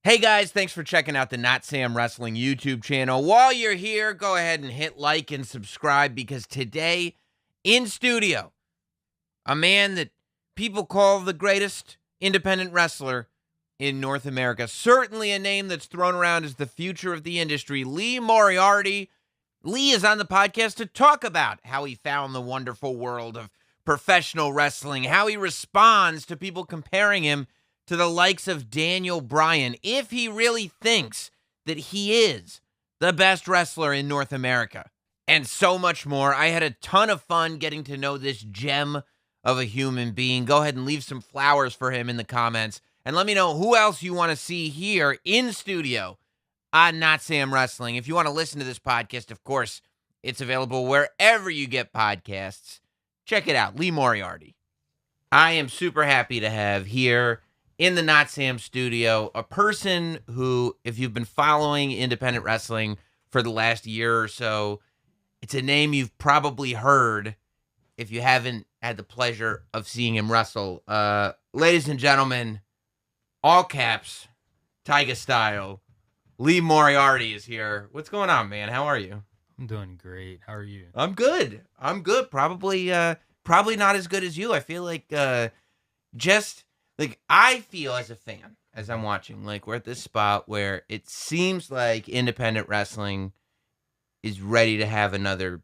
Hey guys, thanks for checking out the Notsam Wrestling YouTube channel. While you're here, go ahead and hit like and subscribe because today in studio, a man that people call the greatest independent wrestler in North America, certainly a name that's thrown around as the future of the industry, Lee Moriarty. Lee is on the podcast to talk about how he found the wonderful world of professional wrestling, how he responds to people comparing him to the likes of Daniel Bryan, if he really thinks that he is the best wrestler in North America, and so much more. I had a ton of fun getting to know this gem of a human being. Go ahead and leave some flowers for him in the comments, and let me know who else you want to see here in studio on Not Sam Wrestling. If you want to listen to this podcast, of course, it's available wherever you get podcasts. Check it out, Lee Moriarty. I am super happy to have here in the Not Sam studio a person who, if you've been following independent wrestling for the last year or so, it's a name you've probably heard if you haven't had the pleasure of seeing him wrestle. Ladies and gentlemen, all caps, TAIGA Style, Lee Moriarty is here. What's going on, man? How are you? I'm doing great. How are you? I'm good. Probably not as good as you. I feel like I feel as a fan, as I'm watching, like we're at this spot where it seems like independent wrestling is ready to have another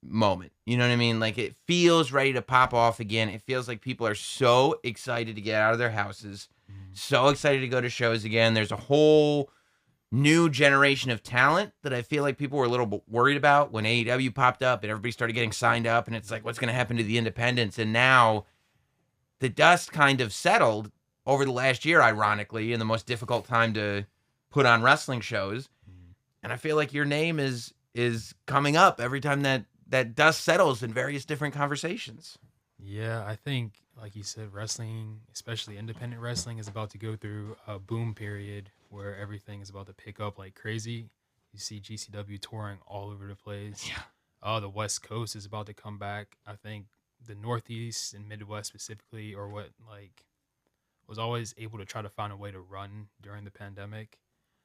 moment. You know what I mean? Like it feels ready to pop off again. It feels like people are so excited to get out of their houses, so excited to go to shows again. There's a whole new generation of talent that I feel like people were a little worried about when AEW popped up and everybody started getting signed up, and it's like, what's going to happen to the independents? And now the dust kind of settled over the last year, ironically, in the most difficult time to put on wrestling shows. And I feel like your name is coming up every time that dust settles in various different conversations. Yeah, I think, like you said, wrestling, especially independent wrestling, is about to go through a boom period where everything is about to pick up like crazy. You see GCW touring all over the place. Yeah. The West Coast is about to come back. I think the Northeast and Midwest specifically are what was always able to try to find a way to run during the pandemic.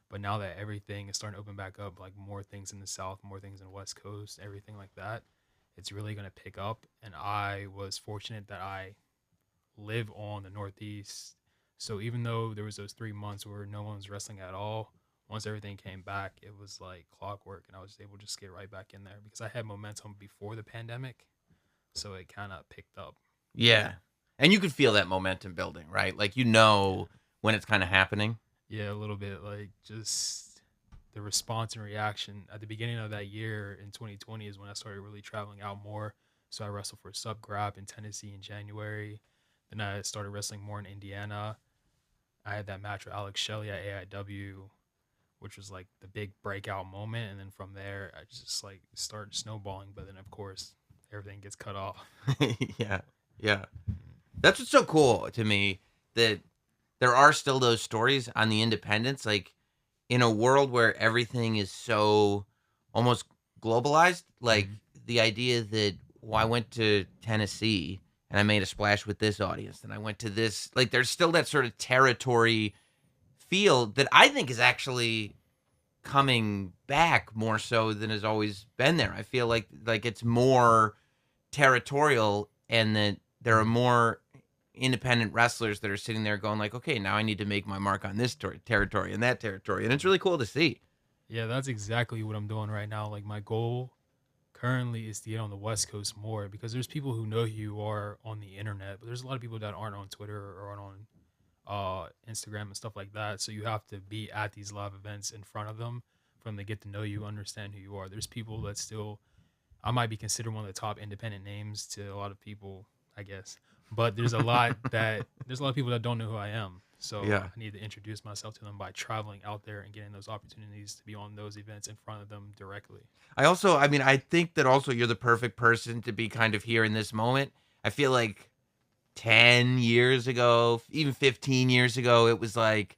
But now that everything is starting to open back up, like more things in the South, more things in the West Coast, everything like that, it's really going to pick up. And I was fortunate that I live on the Northeast. So even though there was those 3 months where no one was wrestling at all, once everything came back, it was like clockwork. And I was able to just get right back in there because I had momentum before the pandemic. So it kind of picked up. Yeah. And you could feel that momentum building, right? Like, you know, when it's kind of happening. Yeah, a little bit. Like, just the response and reaction at the beginning of that year in 2020 is when I started really traveling out more. So I wrestled for Subgrab in Tennessee in January. Then I started wrestling more in Indiana. I had that match with Alex Shelley at AIW, which was like the big breakout moment. And then from there, I just like started snowballing. But then, of course, everything gets cut off. Yeah. That's what's so cool to me, that there are still those stories on the independents, like in a world where everything is so almost globalized. Like the idea that, well, I went to Tennessee and I made a splash with this audience, and I went to this, like there's still that sort of territory feel that I think is actually coming back more so than has always been there. I feel like it's more territorial, and that there are more independent wrestlers that are sitting there going like, okay, now I need to make my mark on this territory and that territory. And it's really cool to see. Yeah, that's exactly what I'm doing right now. Like my goal currently is to get on the West Coast more because there's people who know who you are on the internet, but there's a lot of people that aren't on Twitter or aren't on Instagram and stuff like that. So you have to be at these live events in front of them for them to get to know you, understand who you are. There's people that still, I might be considered one of the top independent names to a lot of people, I guess. But there's a lot of people that don't know who I am. So yeah. I need to introduce myself to them by traveling out there and getting those opportunities to be on those events in front of them directly. I think that also you're the perfect person to be kind of here in this moment. I feel like 10 years ago, even 15 years ago, it was like,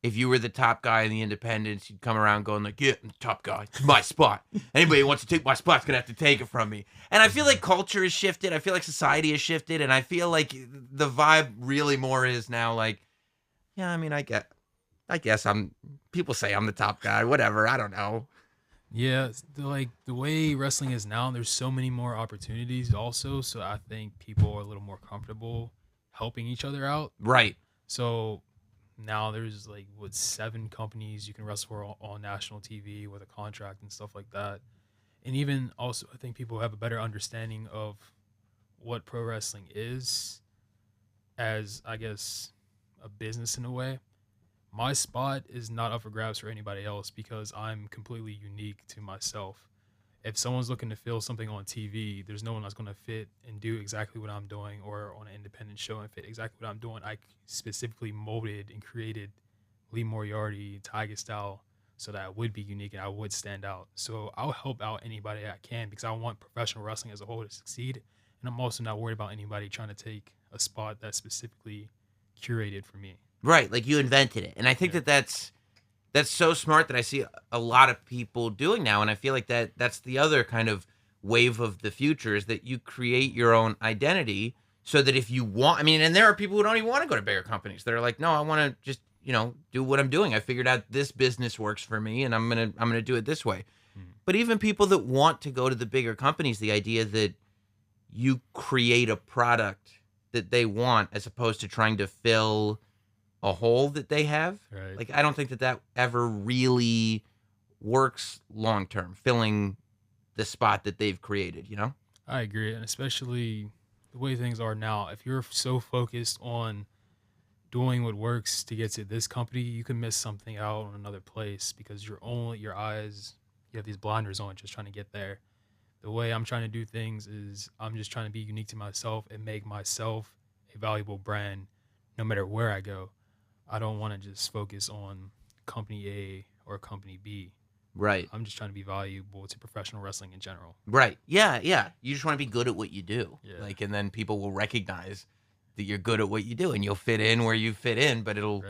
if you were the top guy in the independents, you'd come around going like, yeah, I'm the top guy. It's my spot. Anybody who wants to take my spot's going to have to take it from me. And I feel like culture has shifted. I feel like society has shifted. And I feel like the vibe really more is now like, yeah, I mean, I get I guess people say I'm the top guy, whatever. I don't know. Yeah, the way wrestling is now, there's so many more opportunities also. So I think people are a little more comfortable helping each other out. Right. So now there's like 7 companies you can wrestle for on national TV with a contract and stuff like that. And even also, I think people have a better understanding of what pro wrestling is as, I guess, a business in a way. My spot is not up for grabs for anybody else because I'm completely unique to myself. If someone's looking to fill something on TV, there's no one that's going to fit and do exactly what I'm doing, or on an independent show and fit exactly what I'm doing. I specifically molded and created Lee Moriarty, TAIGA Style, so that I would be unique and I would stand out. So I'll help out anybody I can because I want professional wrestling as a whole to succeed. And I'm also not worried about anybody trying to take a spot that's specifically curated for me. Right, like you invented it. And I think that's so smart that I see a lot of people doing now, and I feel like that's the other kind of wave of the future is that you create your own identity so that if you want, I mean, and there are people who don't even want to go to bigger companies. They're like, "No, I want to just, do what I'm doing. I figured out this business works for me and I'm going to do it this way." But even people that want to go to the bigger companies, the idea that you create a product that they want as opposed to trying to fill a hole that they have. Right. Like, I don't think that ever really works long term, filling the spot that they've created, I agree. And especially the way things are now, if you're so focused on doing what works to get to this company, you can miss something out on another place because your eyes, you have these blinders on just trying to get there. The way I'm trying to do things is I'm just trying to be unique to myself and make myself a valuable brand no matter where I go. I don't want to just focus on company A or company B. Right. I'm just trying to be valuable to professional wrestling in general. Right. Yeah, yeah. You just want to be good at what you do. Yeah. Like, and then people will recognize that you're good at what you do and you'll fit in where you fit in, but it'll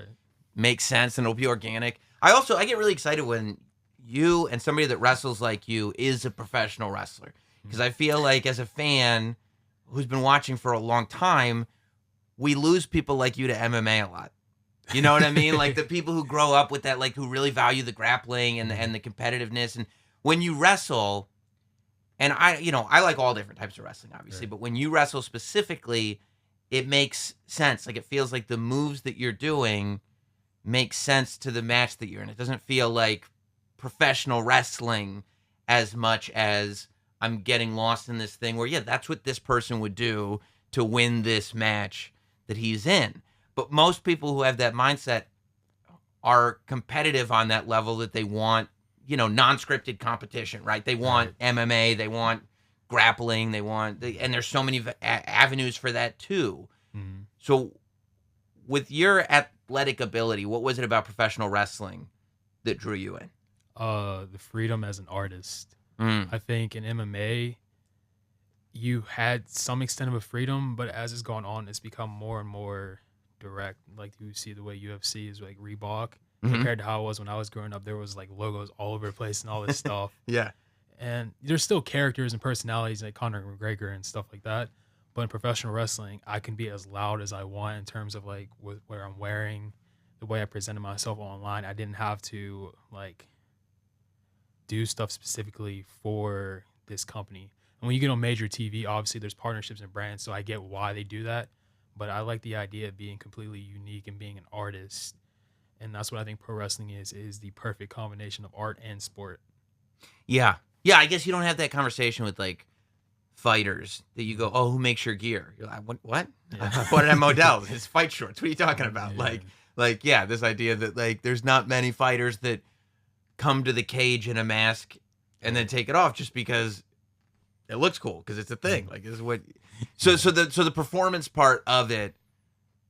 make sense and it'll be organic. I get really excited when you and somebody that wrestles like you is a professional wrestler. Because I feel like as a fan who's been watching for a long time, we lose people like you to MMA a lot. You know what I mean? Like the people who grow up with that, like who really value the grappling and the competitiveness. And when you wrestle, and I like all different types of wrestling, obviously, but when you wrestle specifically, it makes sense. Like it feels like the moves that you're doing make sense to the match that you're in. It doesn't feel like professional wrestling as much as I'm getting lost in this thing where, yeah, that's what this person would do to win this match that he's in. But most people who have that mindset are competitive on that level that they want, non-scripted competition, right? They want MMA, they want grappling, and there's so many avenues for that too. Mm-hmm. So with your athletic ability, what was it about professional wrestling that drew you in? The freedom as an artist. I think in MMA, you had some extent of a freedom, but as it's gone on, it's become more and more direct. Like you see the way UFC is like Reebok compared to how it was when I was growing up. There was like logos all over the place and all this stuff. Yeah. And there's still characters and personalities like Conor McGregor and stuff like that. But in professional wrestling, I can be as loud as I want in terms of like where I'm wearing, the way I presented myself online. I didn't have to like do stuff specifically for this company. And when you get on major TV, obviously there's partnerships and brands, so I get why they do that. But I like the idea of being completely unique and being an artist. And that's what I think pro wrestling is the perfect combination of art and sport. Yeah. Yeah, I guess you don't have that conversation with like fighters that you go, "Oh, who makes your gear?" You're like, "What? Yeah. What at Modell's? His fight shorts. What are you talking about?" Yeah. This idea that like there's not many fighters that come to the cage in a mask and then take it off just because it looks cool because it's a thing. Like this is what. So the performance part of it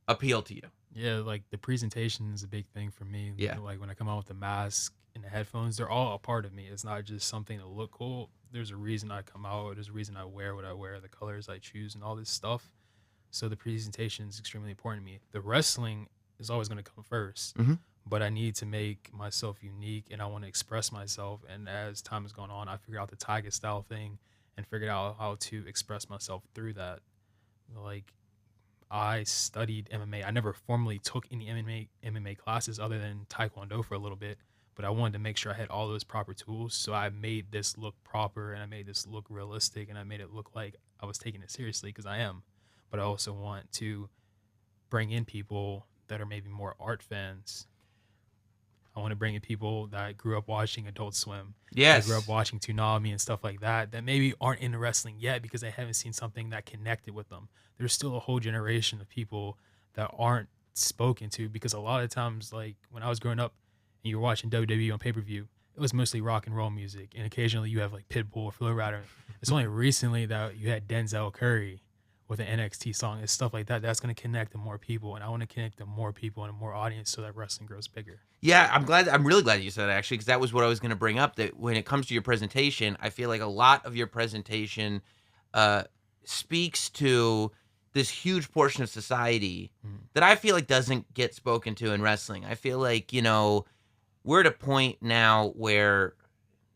appealed to you. Yeah, like the presentation is a big thing for me. Yeah. Like when I come out with the mask and the headphones, they're all a part of me. It's not just something to look cool. There's a reason I come out. There's a reason I wear what I wear, the colors I choose, and all this stuff. So the presentation is extremely important to me. The wrestling is always going to come first, but I need to make myself unique, and I want to express myself. And as time has gone on, I figured out the Taiga style thing and figured out how to express myself through that. Like, I studied MMA. I never formally took any MMA classes other than Taekwondo for a little bit, but I wanted to make sure I had all those proper tools. So I made this look proper and I made this look realistic and I made it look like I was taking it seriously because I am. But I also want to bring in people that are maybe more art fans. I want to bring in people that grew up watching Adult Swim. Yes. That grew up watching Toonami and stuff like that, that maybe aren't into wrestling yet because they haven't seen something that connected with them. There's still a whole generation of people that aren't spoken to because a lot of times, like when I was growing up and you were watching WWE on pay-per-view, it was mostly rock and roll music. And occasionally you have like Pitbull or Flo Rida. It's only recently that you had Denzel Curry with an NXT song and stuff like that. That's going to connect to more people. And I want to connect to more people and more audience so that wrestling grows bigger. Yeah, I'm really glad you said that, actually, because that was what I was going to bring up, that when it comes to your presentation, I feel like a lot of your presentation speaks to this huge portion of society that I feel like doesn't get spoken to in wrestling. I feel like, we're at a point now where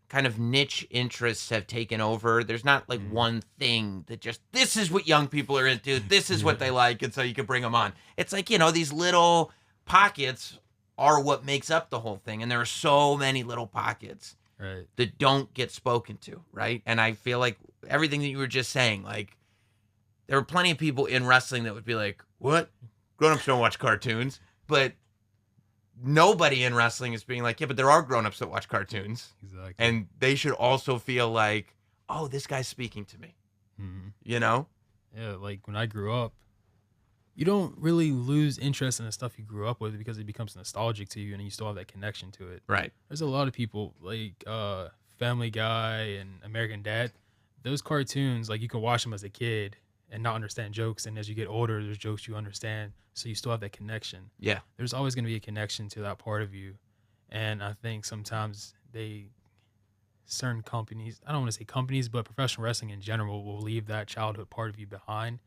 kind of niche interests have taken over. There's not like one thing that just, this is what young people are into, this is what they like, and so you can bring them on. It's like, these little pockets are what makes up the whole thing. And there are so many little pockets that don't get spoken to, right? And I feel like everything that you were just saying, like, there are plenty of people in wrestling that would be like, what? Grown-ups don't watch cartoons. But nobody in wrestling is being like, yeah, but there are grown-ups that watch cartoons. Exactly. And they should also feel like, oh, this guy's speaking to me. Yeah, like when I grew up, you don't really lose interest in the stuff you grew up with because it becomes nostalgic to you and you still have that connection to it. Right. There's a lot of people like Family Guy and American Dad. Those cartoons, like you can watch them as a kid and not understand jokes. And as you get older, there's jokes you understand. So you still have that connection. Yeah. There's always going to be a connection to that part of you. And I think sometimes certain companies, I don't want to say companies, but professional wrestling in general will leave that childhood part of you behind.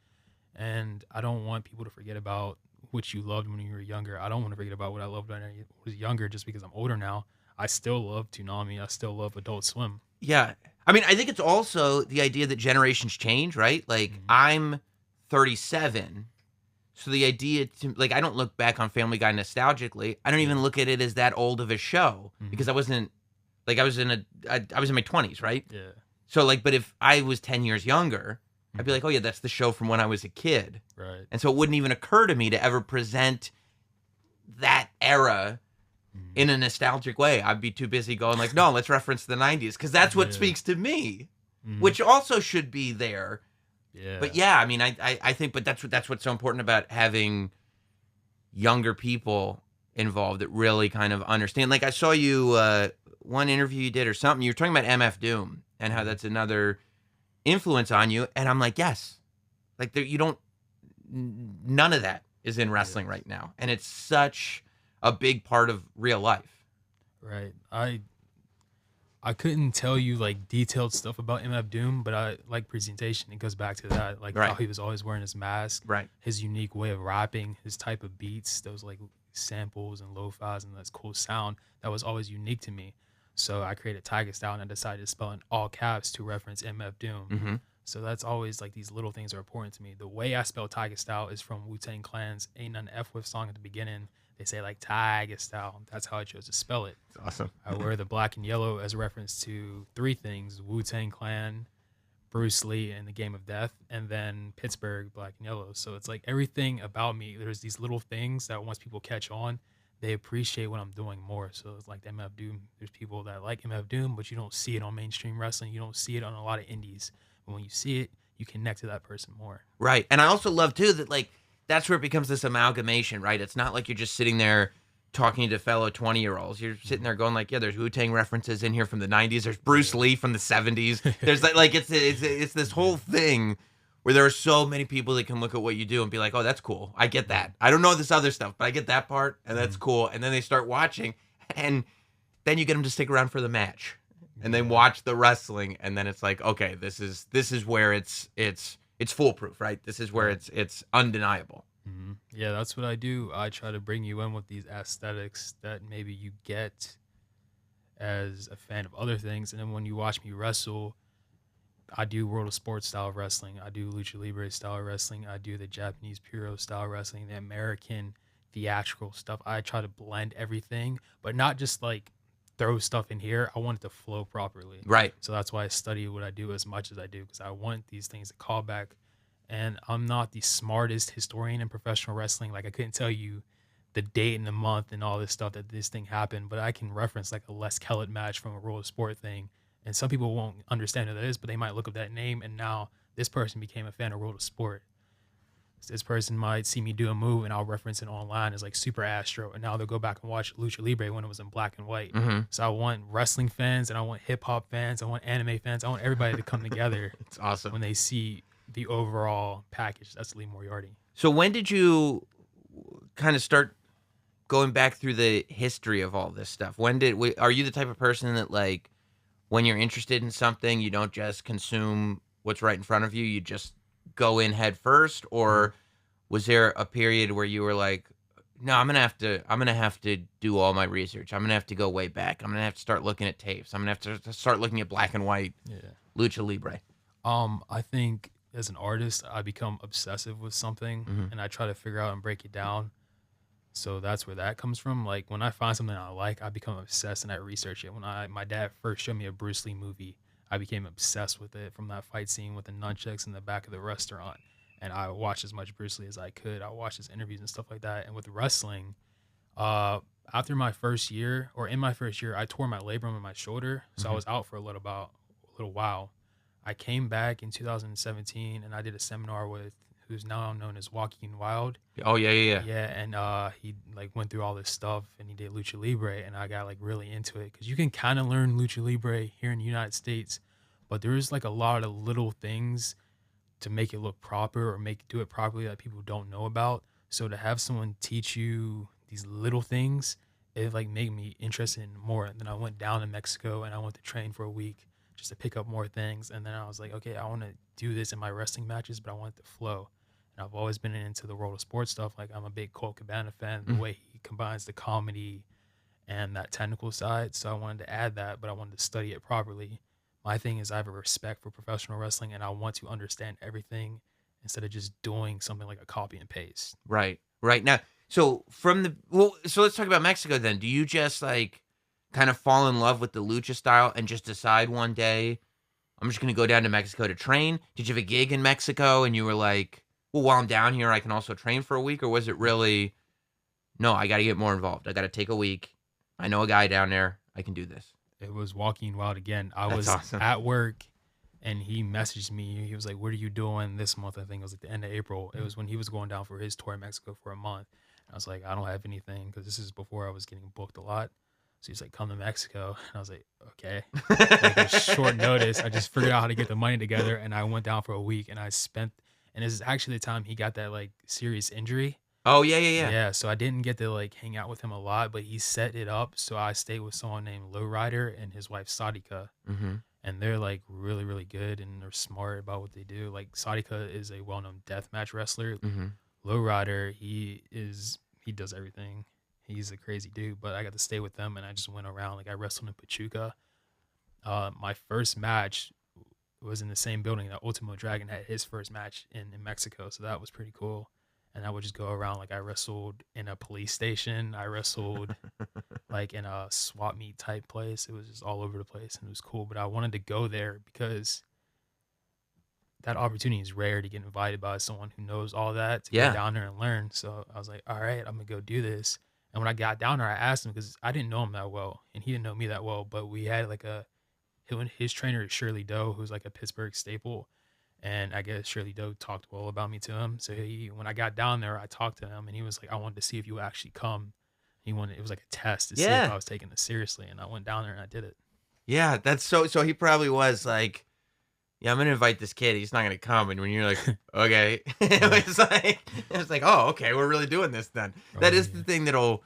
And I don't want people to forget about what you loved when you were younger. I don't want to forget about what I loved when I was younger just because I'm older now. I still love Toonami. I still love Adult Swim. Yeah. I mean, I think it's also the idea that generations change, right? Like, I'm 37. So the idea like, I don't look back on Family Guy nostalgically. I don't even look at it as that old of a show because I wasn't, like, I was in my 20s, right? Yeah. So, like, but if I was 10 years younger, I'd be like, oh, yeah, that's the show from when I was a kid. Right. And so it wouldn't even occur to me to ever present that era in a nostalgic way. I'd be too busy going like, no, let's reference the 90s because that's what speaks to me, which also should be there. Yeah. But yeah, I mean, I think, but that's what's so important about having younger people involved that really kind of understand. Like, I saw you, one interview you did or something, you were talking about MF Doom and how that's another influence on you, and I'm like, yes, like none of that is in wrestling right now, and it's such a big part of real life. Right. I couldn't tell you like detailed stuff about MF Doom, but I like presentation. It goes back to that, like how he was always wearing his mask, right? His unique way of rapping, his type of beats, those like samples and lo-fis and that cool sound that was always unique to me. So I created TAIGA Style and I decided to spell in all caps to reference MF Doom. So that's always like these little things are important to me. The way I spell TAIGA Style is from Wu-Tang Clan's Ain't None F With song at the beginning. They say like TAIGA Style. That's how I chose to spell it. It's awesome. I wear the black and yellow as a reference to three things: Wu-Tang Clan, Bruce Lee, and the Game of Death, and then Pittsburgh, black and yellow. So it's like everything about me. There's these little things that once people catch on, they appreciate what I'm doing more. So it's like the MF Doom. There's people that like MF Doom, but you don't see it on mainstream wrestling. You don't see it on a lot of indies. But when you see it, you connect to that person more. Right. And I also love, too, that, like, that's where it becomes this amalgamation, right? It's not like you're just sitting there talking to fellow 20-year-olds. You're sitting there going like, yeah, there's Wu-Tang references in here from the 90s. There's Bruce Lee from the 70s. There's like it's this whole thing where there are so many people that can look at what you do and be like, oh, that's cool. I get that. I don't know this other stuff, but I get that part, and that's cool. And then they start watching, and then you get them to stick around for the match, and they watch the wrestling, and then it's like, okay, this is where it's foolproof, right? This is where it's undeniable. Yeah, that's what I do. I try to bring you in with these aesthetics that maybe you get as a fan of other things, and then when you watch me wrestle, I do World of Sports style wrestling. I do Lucha Libre style wrestling. I do the Japanese Puro style wrestling, the American theatrical stuff. I try to blend everything, but not just like throw stuff in here. I want it to flow properly. Right. So that's why I study what I do as much as I do, because I want these things to call back. And I'm not the smartest historian in professional wrestling. Like I couldn't tell you the date and the month and all this stuff that this thing happened, but I can reference like a Les Kellett match from a World of Sport thing. And some people won't understand who that is, but they might look up that name and now this person became a fan of World of Sport. This person might see me do a move and I'll reference it online as like Super Astro, and now they'll go back and watch Lucha Libre when it was in black and white. So I want wrestling fans and I want hip hop fans, I want anime fans, I want everybody to come together. It's awesome when they see the overall package. That's Lee Moriarty. So when did you kind of start going back through the history of all this stuff? Are you the type of person that like when you're interested in something, you don't just consume what's right in front of you, you just go in head first? Or was there a period where you were like, no, I'm gonna have to do all my research. I'm gonna have to go way back. I'm gonna have to start looking at tapes. I'm gonna have to start looking at black and white Lucha Libre. I think as an artist, I become obsessive with something and I try to figure out and break it down. So that's where that comes from. Like when I find something I like, I become obsessed and I research it. When my dad first showed me a Bruce Lee movie, I became obsessed with it, from that fight scene with the nunchucks in the back of the restaurant. And I watched as much Bruce Lee as I could. I watched his interviews and stuff like that. And with wrestling, after my first year, or in my first year, I tore my labrum in my shoulder. So I was out for a little while. I came back in 2017 and I did a seminar with who's now known as Joaquin Wild. Oh yeah. Yeah, and he like went through all this stuff and he did Lucha Libre, and I got like really into it because you can kind of learn Lucha Libre here in the United States, but there is like a lot of little things to make it look proper or do it properly that people don't know about. So to have someone teach you these little things, it like made me interested in more. And then I went down to Mexico and I went to train for a week just to pick up more things. And then I was like, okay, I want to do this in my wrestling matches, but I want it to flow. And I've always been into the World of Sports stuff. Like I'm a big Colt Cabana fan, the way he combines the comedy and that technical side. So I wanted to add that, but I wanted to study it properly. My thing is I have a respect for professional wrestling and I want to understand everything instead of just doing something like a copy and paste. Right now. So so let's talk about Mexico then. Do you just like kind of fall in love with the lucha style and just decide one day, I'm just going to go down to Mexico to train? Did you have a gig in Mexico and you were like, well, while I'm down here, I can also train for a week? Or was it really, no, I got to get more involved. I got to take a week. I know a guy down there. I can do this. It was Joaquin Wild again. I was awesome. At work and he messaged me. He was like, what are you doing this month? I think it was like the end of April. It was when he was going down for his tour in Mexico for a month. And I was like, I don't have anything, because this is before I was getting booked a lot. So he's like, come to Mexico. And I was like, okay. Like a short notice. I just figured out how to get the money together and I went down for a week and and this is actually the time he got that like serious injury. Oh, yeah. Yeah, so I didn't get to like hang out with him a lot, but he set it up. So I stayed with someone named Lowrider and his wife Sadika. And they're like really, really good and they're smart about what they do. Like Sadika is a well-known deathmatch wrestler. Lowrider, he does everything. He's a crazy dude, but I got to stay with them and I just went around. Like I wrestled in Pachuca. My first match was in the same building that Ultimo Dragon had his first match in Mexico. So that was pretty cool. And I would just go around. Like I wrestled in a police station. I wrestled like in a swap meet type place. It was just all over the place and it was cool. But I wanted to go there because that opportunity is rare to get invited by someone who knows all that to go down there and learn. So I was like, all right, I'm going to go do this. And when I got down there, I asked him because I didn't know him that well and he didn't know me that well. But we had like his trainer is Shirley Doe, who's like a Pittsburgh staple. And I guess Shirley Doe talked well about me to him. So when I got down there, I talked to him and he was like, I wanted to see if you would actually come. It was like a test to see if I was taking this seriously. And I went down there and I did it. Yeah, that's so he probably was like, yeah, I'm going to invite this kid. He's not going to come. And when you're like, okay, it was like, oh, okay, we're really doing this then. That is the thing that'll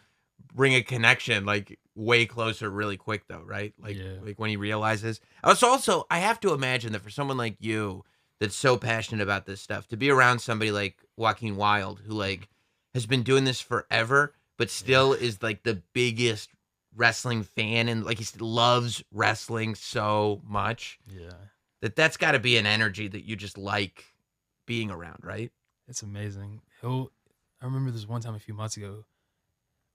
bring a connection like way closer really quick though, right? Like when he realizes. Also, I have to imagine that for someone like you that's so passionate about this stuff, to be around somebody like Joaquin Wild, who like has been doing this forever, but still is like the biggest wrestling fan and like he loves wrestling so much. Yeah. that's got to be an energy that you just like being around, right? It's amazing. I remember this one time a few months ago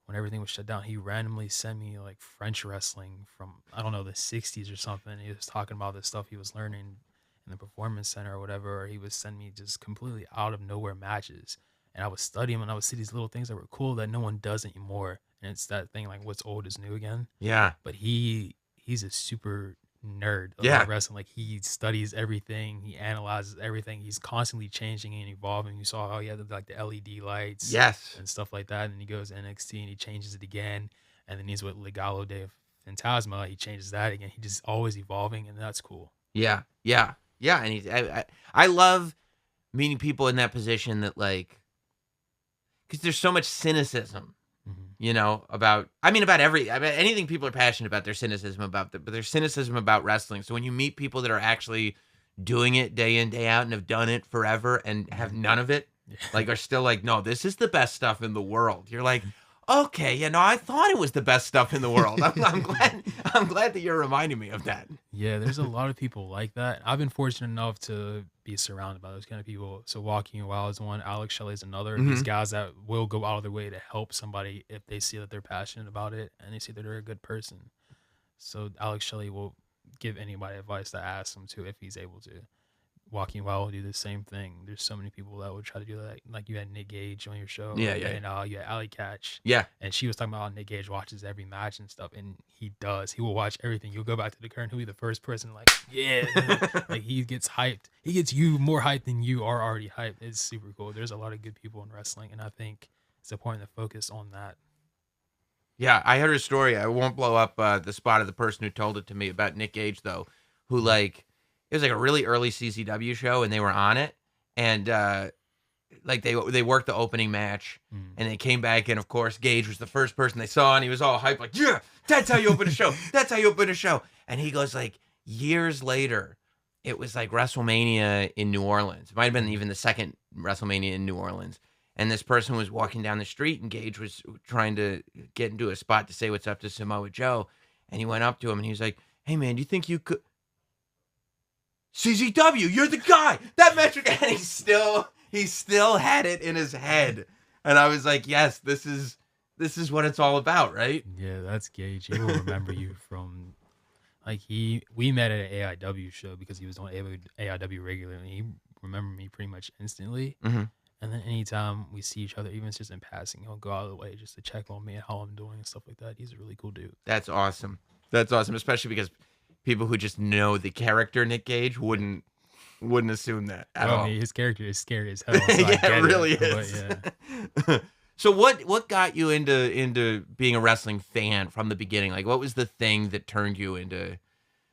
when everything was shut down. He randomly sent me like French wrestling from, I don't know, the 60s or something. He was talking about the stuff he was learning in the performance center or whatever. Or he would send me just completely out of nowhere matches. And I would study them and I would see these little things that were cool that no one does anymore. And it's that thing like what's old is new again. Yeah. But he's a super nerd of Yeah. wrestling. Like he studies everything, he analyzes everything. He's constantly changing and evolving. You saw how he had like the LED lights, Yes, and stuff like that. And he goes to NXT and he changes it again. And then he's with Legado de Fantasma. He changes that again. He just always evolving, and that's cool. yeah, yeah, yeah. And I love meeting people in that position that like, because there's so much cynicism. You know, about anything people are passionate about, their cynicism about but there's cynicism about wrestling. So when you meet people that are actually doing it day in, day out and have done it forever and have none of it, like are still like, no, this is the best stuff in the world. You're like, okay, yeah, no, I thought it was the best stuff in the world. I'm glad that you're reminding me of that. Yeah, there's a lot of people like that. I've been fortunate enough to be surrounded by those kind of people. So Walking Wild is one, Alex Shelley is another. These guys that will go out of their way to help somebody if they see that they're passionate about it and they see that they're a good person. So Alex Shelley will give anybody advice that asks him to if he's able to. Walking Wild will do the same thing. There's so many people that would try to do that. Like you had Nick Gage on your show. Yeah. And you had Ali Catch. Yeah. And she was talking about how Nick Gage watches every match and stuff. And he does. He will watch everything. You'll go back to the current. He'll be the first person like, yeah. Like he gets hyped. He gets you more hyped than you are already hyped. It's super cool. There's a lot of good people in wrestling. And I think it's important to focus on that. Yeah, I heard a story. I won't blow up the spot of the person who told it to me about Nick Gage, though, who like, it was like a really early CCW show and they were on it. And like they worked the opening match and they came back. And of course, Gage was the first person they saw and he was all hyped like, yeah, that's how you open a show. That's how you open a show. And he goes like years later, it was like WrestleMania in New Orleans. It might have been even the second WrestleMania in New Orleans. And this person was walking down the street and Gage was trying to get into a spot to say what's up to Samoa Joe. And he went up to him and he was like, hey man, do you think you could... CZW, you're the guy. That metric, and he still had it in his head. And I was like, yes, this is what it's all about, right? Yeah, that's Gage. He will remember you from like we met at an AIW show because he was on AIW regularly. He remembered me pretty much instantly. And then anytime we see each other, even if it's just in passing, he'll go out of the way just to check on me and how I'm doing and stuff like that. He's a really cool dude. That's awesome. That's awesome, especially because people who just know the character Nick Gage wouldn't assume that at all. I mean, his character is scary as hell. So yeah, I get it really it, is. Yeah. So what got you into being a wrestling fan from the beginning? Like, what was the thing that turned you into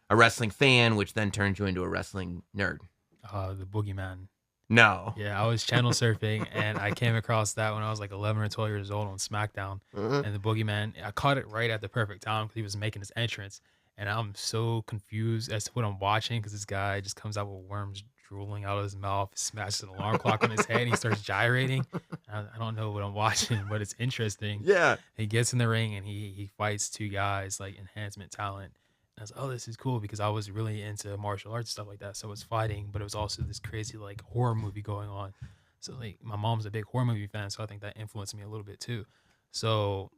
a wrestling fan, which then turned you into a wrestling nerd? The Boogie Man. No. Yeah, I was channel surfing and I came across that when I was like 11 or 12 years old on SmackDown. And the Boogie Man, I caught it right at the perfect time because he was making his entrance. And I'm so confused as to what I'm watching because this guy just comes out with worms drooling out of his mouth, smashes an alarm clock on his head, and he starts gyrating. I don't know what I'm watching, but it's interesting. Yeah. He gets in the ring and he fights two guys, like enhancement talent. And I was like, oh, this is cool because I was really into martial arts stuff like that. So it was fighting, but it was also this crazy like horror movie going on. So like my mom's a big horror movie fan, so I think that influenced me a little bit too. So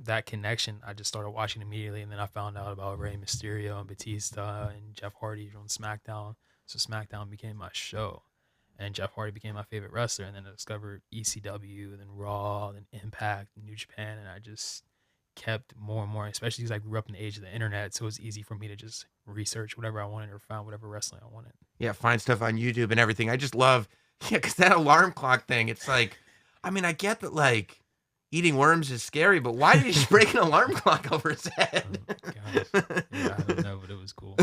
that connection, I just started watching immediately, and then I found out about Rey Mysterio and Batista and Jeff Hardy on SmackDown. So SmackDown became my show, and Jeff Hardy became my favorite wrestler. And then I discovered ECW, and then Raw, and then Impact, and New Japan, and I just kept more and more. Especially because I grew up in the age of the internet, so it was easy for me to just research whatever I wanted or find whatever wrestling I wanted. Yeah, find stuff on YouTube and everything. I just love, because that alarm clock thing. It's like, I mean, I get that like. Eating worms is scary, but why did he just break an alarm clock over his head? Gosh. Yeah, I don't know, but it was cool.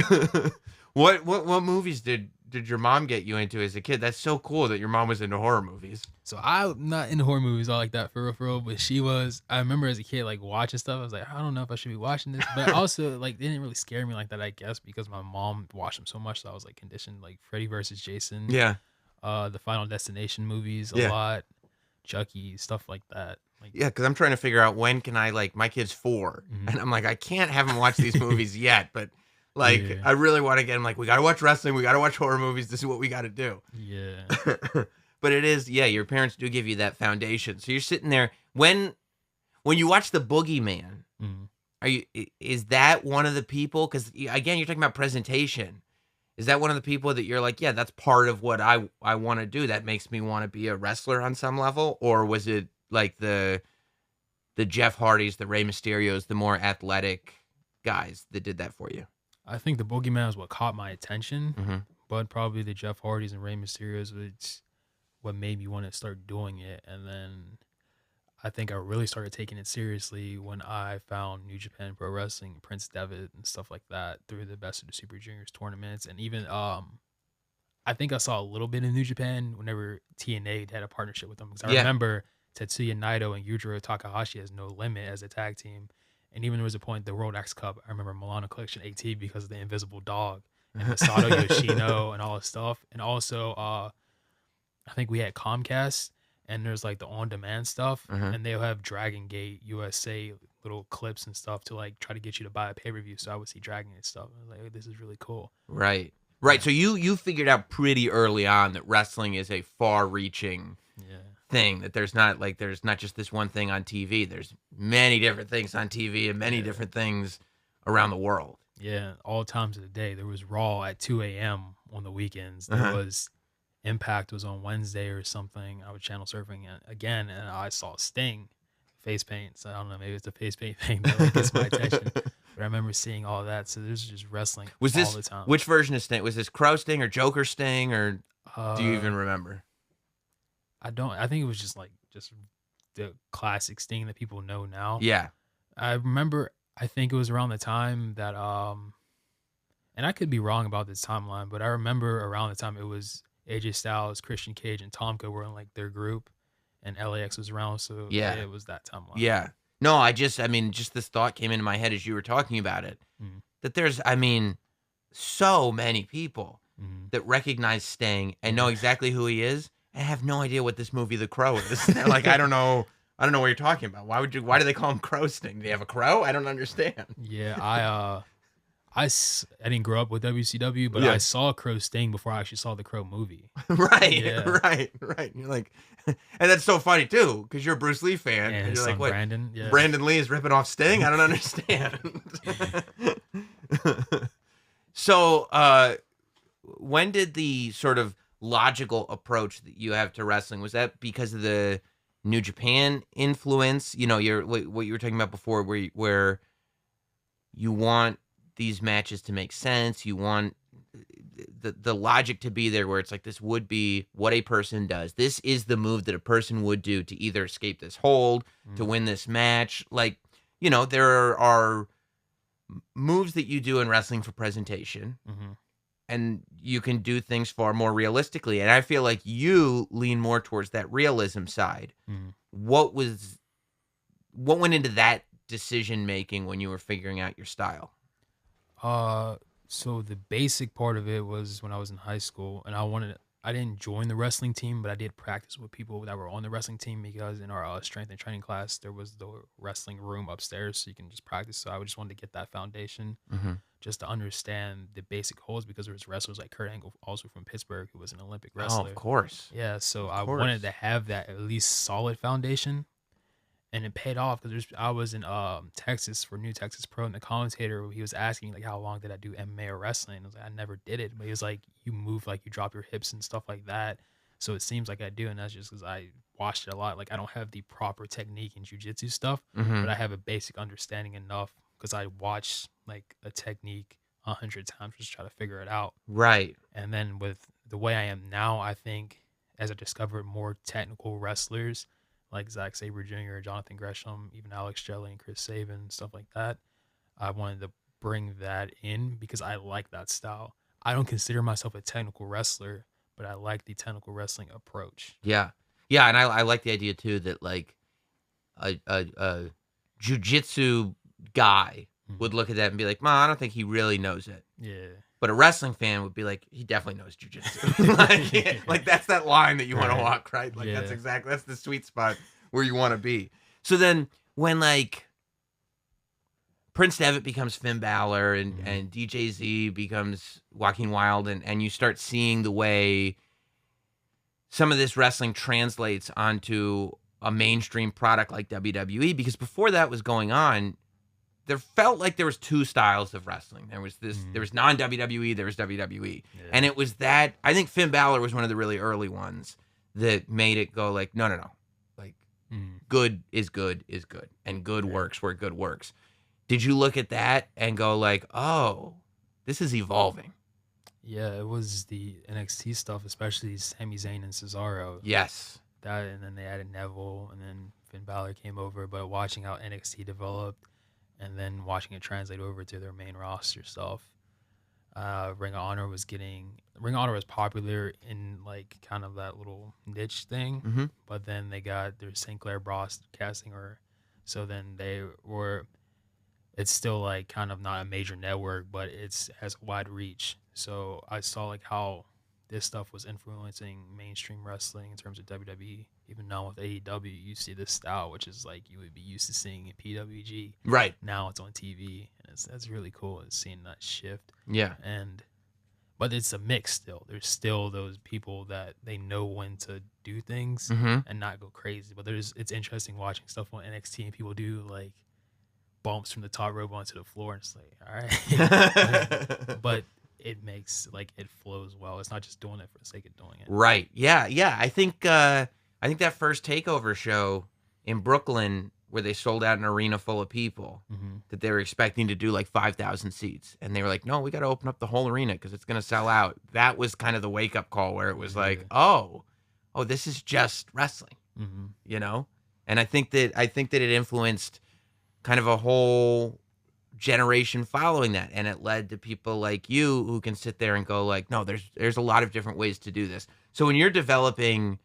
What movies did your mom get you into as a kid? That's so cool that your mom was into horror movies. So I'm not into horror movies all like that for real, but she was. I remember as a kid like watching stuff. I was like, I don't know if I should be watching this, but also like they didn't really scare me like that. I guess because my mom watched them so much, so I was like conditioned. Like Freddy versus Jason. Yeah. The Final Destination movies a lot. Chucky, stuff like that. Like, yeah, because I'm trying to figure out when can I, like, my kid's 4, and I'm like, I can't have him watch these movies yet, but Like, Yeah. I really want to get him. Like, we got to watch wrestling. We got to watch horror movies. This is what we got to do. Yeah. But it is, yeah, your parents do give you that foundation. So you're sitting there when you watch the Boogie Man. Mhm. Is that one of the people? Because again, you're talking about presentation. Is that one of the people that you're like, yeah, that's part of what I want to do? That makes me want to be a wrestler on some level, or was it like the Jeff Hardys, the Rey Mysterios, the more athletic guys that did that for you? I think the Boogeyman is what caught my attention, Mm-hmm. but probably the Jeff Hardys and Rey Mysterios was what made me want to start doing it. And then I think I really started taking it seriously when I found New Japan Pro Wrestling, Prince Devitt, and stuff like that through the Best of the Super Juniors tournaments. And even I think I saw a little bit in New Japan whenever TNA had a partnership with them. Because I remember Tetsuya Naito and Yujiro Takahashi as No Limit as a tag team. And even there was a point, the World X Cup, I remember Milano Collection AT because of the Invisible Dog and Masato Yoshino and all this stuff. And also, I think we had Comcast, and there's like the on-demand stuff, and they'll have Dragon Gate USA little clips and stuff to like try to get you to buy a pay-per-view. So I would see Dragon Gate stuff. I was like, oh, this is really cool. Right. So you figured out pretty early on that wrestling is a far-reaching thing, that there's not just this one thing on TV. There's many different things on TV and many different things around the world. Yeah, all times of the day. There was Raw at 2 a.m. on the weekends. There was Impact was on Wednesday or something. I was channel surfing again, and I saw Sting face paint. So I don't know, maybe it's a face paint thing that like gets my attention. But I remember seeing all that. So there's just wrestling all the time. Which version of Sting? Was this Crow Sting or Joker Sting, or do you even remember? I don't. I think it was just the classic Sting that people know now. Yeah. I remember, I think it was around the time that, and I could be wrong about this timeline, but I remember around the time it was AJ Styles, Christian Cage, and Tomka were in like their group, and LAX was around. So yeah, it was that timeline. Yeah. No, just this thought came into my head as you were talking about it, that there's, so many people that recognize Sting and know exactly who he is, and have no idea what this movie The Crow is. They're like, I don't know what you're talking about. Why do they call him Crow Sting? Do they have a crow? I don't understand. Yeah, I didn't grow up with WCW, but I saw Crow Sting before I actually saw the Crow movie. Right. You're like, and that's so funny too, because you're a Bruce Lee fan, and you're like, what? Brandon Lee is ripping off Sting? I don't understand. So, when did the sort of logical approach that you have to wrestling, was that because of the New Japan influence? You know, what you were talking about before, where you want these matches to make sense, you want the logic to be there, where it's like, this would be what a person does. This is the move that a person would do to either escape this hold, to win this match. Like, you know, there are moves that you do in wrestling for presentation, and you can do things far more realistically. And I feel like you lean more towards that realism side. What went into that decision making when you were figuring out your style? So the basic part of it was when I was in high school, and I didn't join the wrestling team, but I did practice with people that were on the wrestling team, because in our strength and training class, there was the wrestling room upstairs, so you can just practice. So I just wanted to get that foundation, just to understand the basic holds, because there was wrestlers like Kurt Angle, also from Pittsburgh, who was an Olympic wrestler. Oh, of course. Yeah, so I wanted to have that at least solid foundation. And it paid off, because I was in Texas for New Texas Pro, and the commentator, he was asking like, how long did I do MMA or wrestling? I was like, I never did it, but he was like, you move like you drop your hips and stuff like that, so it seems like I do. And that's just because I watched it a lot. Like, I don't have the proper technique in jiu-jitsu stuff, but I have a basic understanding enough, because I watched like a technique 100 times just try to figure it out. Right. And then with the way I am now, I think as I discovered more technical wrestlers like Zack Sabre Jr., Jonathan Gresham, even Alex Shelley and Chris Sabin, stuff like that, I wanted to bring that in because I like that style. I don't consider myself a technical wrestler, but I like the technical wrestling approach. Yeah. Yeah, and I like the idea too that like a jiu-jitsu guy would look at that and be like, I don't think he really knows it. Yeah. But a wrestling fan would be like, he definitely knows jiu-jitsu. like that's that line that you want to walk, right? Like that's the sweet spot where you want to be. So then when like Prince Devitt becomes Finn Balor, and DJZ becomes Joaquin Wilde, and you start seeing the way some of this wrestling translates onto a mainstream product like WWE, because before that was going on, there felt like there was two styles of wrestling. There was there was non-WWE, there was WWE. Yeah. And it was that, I think Finn Balor was one of the really early ones that made it go like, no. Like, good is good is good. And good works where good works. Did you look at that and go like, oh, this is evolving? Yeah, it was the NXT stuff, especially Sami Zayn and Cesaro. Yes. That, and then they added Neville, and then Finn Balor came over. But watching how NXT developed, and then watching it translate over to their main roster stuff, Ring of Honor was popular in like kind of that little niche thing. But then they got their St. Clair broadcasting, so then it's still like kind of not a major network, but it has wide reach. So I saw like how this stuff was influencing mainstream wrestling in terms of WWE. Even now with AEW, you see this style, which is like you would be used to seeing in PWG. Right. Now it's on TV, and that's really cool. It's seeing that shift. Yeah. But it's a mix still. There's still those people that they know when to do things and not go crazy. But it's interesting watching stuff on NXT and people do like bumps from the top rope onto the floor, and it's like, all right. But it makes like it flows well. It's not just doing it for the sake of doing it. Right. Yeah. I think that first takeover show in Brooklyn, where they sold out an arena full of people, that they were expecting to do like 5,000 seats, and they were like, no, we got to open up the whole arena because it's going to sell out. That was kind of the wake up call, where it was like, oh, this is just wrestling, you know. And I think that it influenced kind of a whole generation following that, and it led to people like you who can sit there and go like, no, there's a lot of different ways to do this. So when you're developing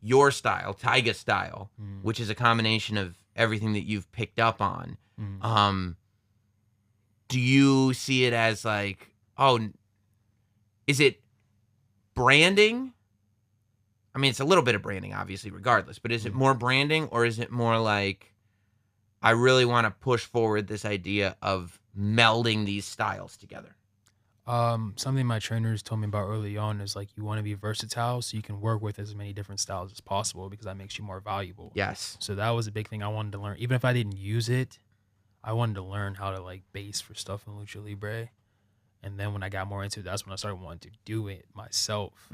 your style, TAIGA style, which is a combination of everything that you've picked up on, do you see it as like, is it branding? I mean, it's a little bit of branding, obviously, regardless, but is it more branding, or is it more like, I really want to push forward this idea of melding these styles together? Something my trainers told me about early on is like, you want to be versatile so you can work with as many different styles as possible, because that makes you more valuable. Yes. So that was a big thing I wanted to learn. Even if I didn't use it, I wanted to learn how to like base for stuff in Lucha Libre. And then when I got more into it, that's when I started wanting to do it myself.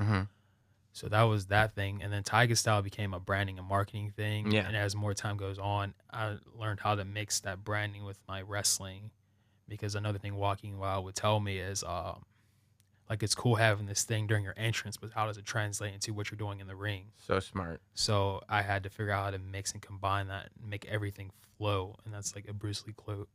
So that was that thing. And then TAIGA style became a branding and marketing thing. Yeah. And as more time goes on, I learned how to mix that branding with my wrestling. Because another thing Walking Wild would tell me is, like, it's cool having this thing during your entrance, but how does it translate into what you're doing in the ring? So smart. So I had to figure out how to mix and combine that and make everything flow. And that's like a Bruce Lee quote,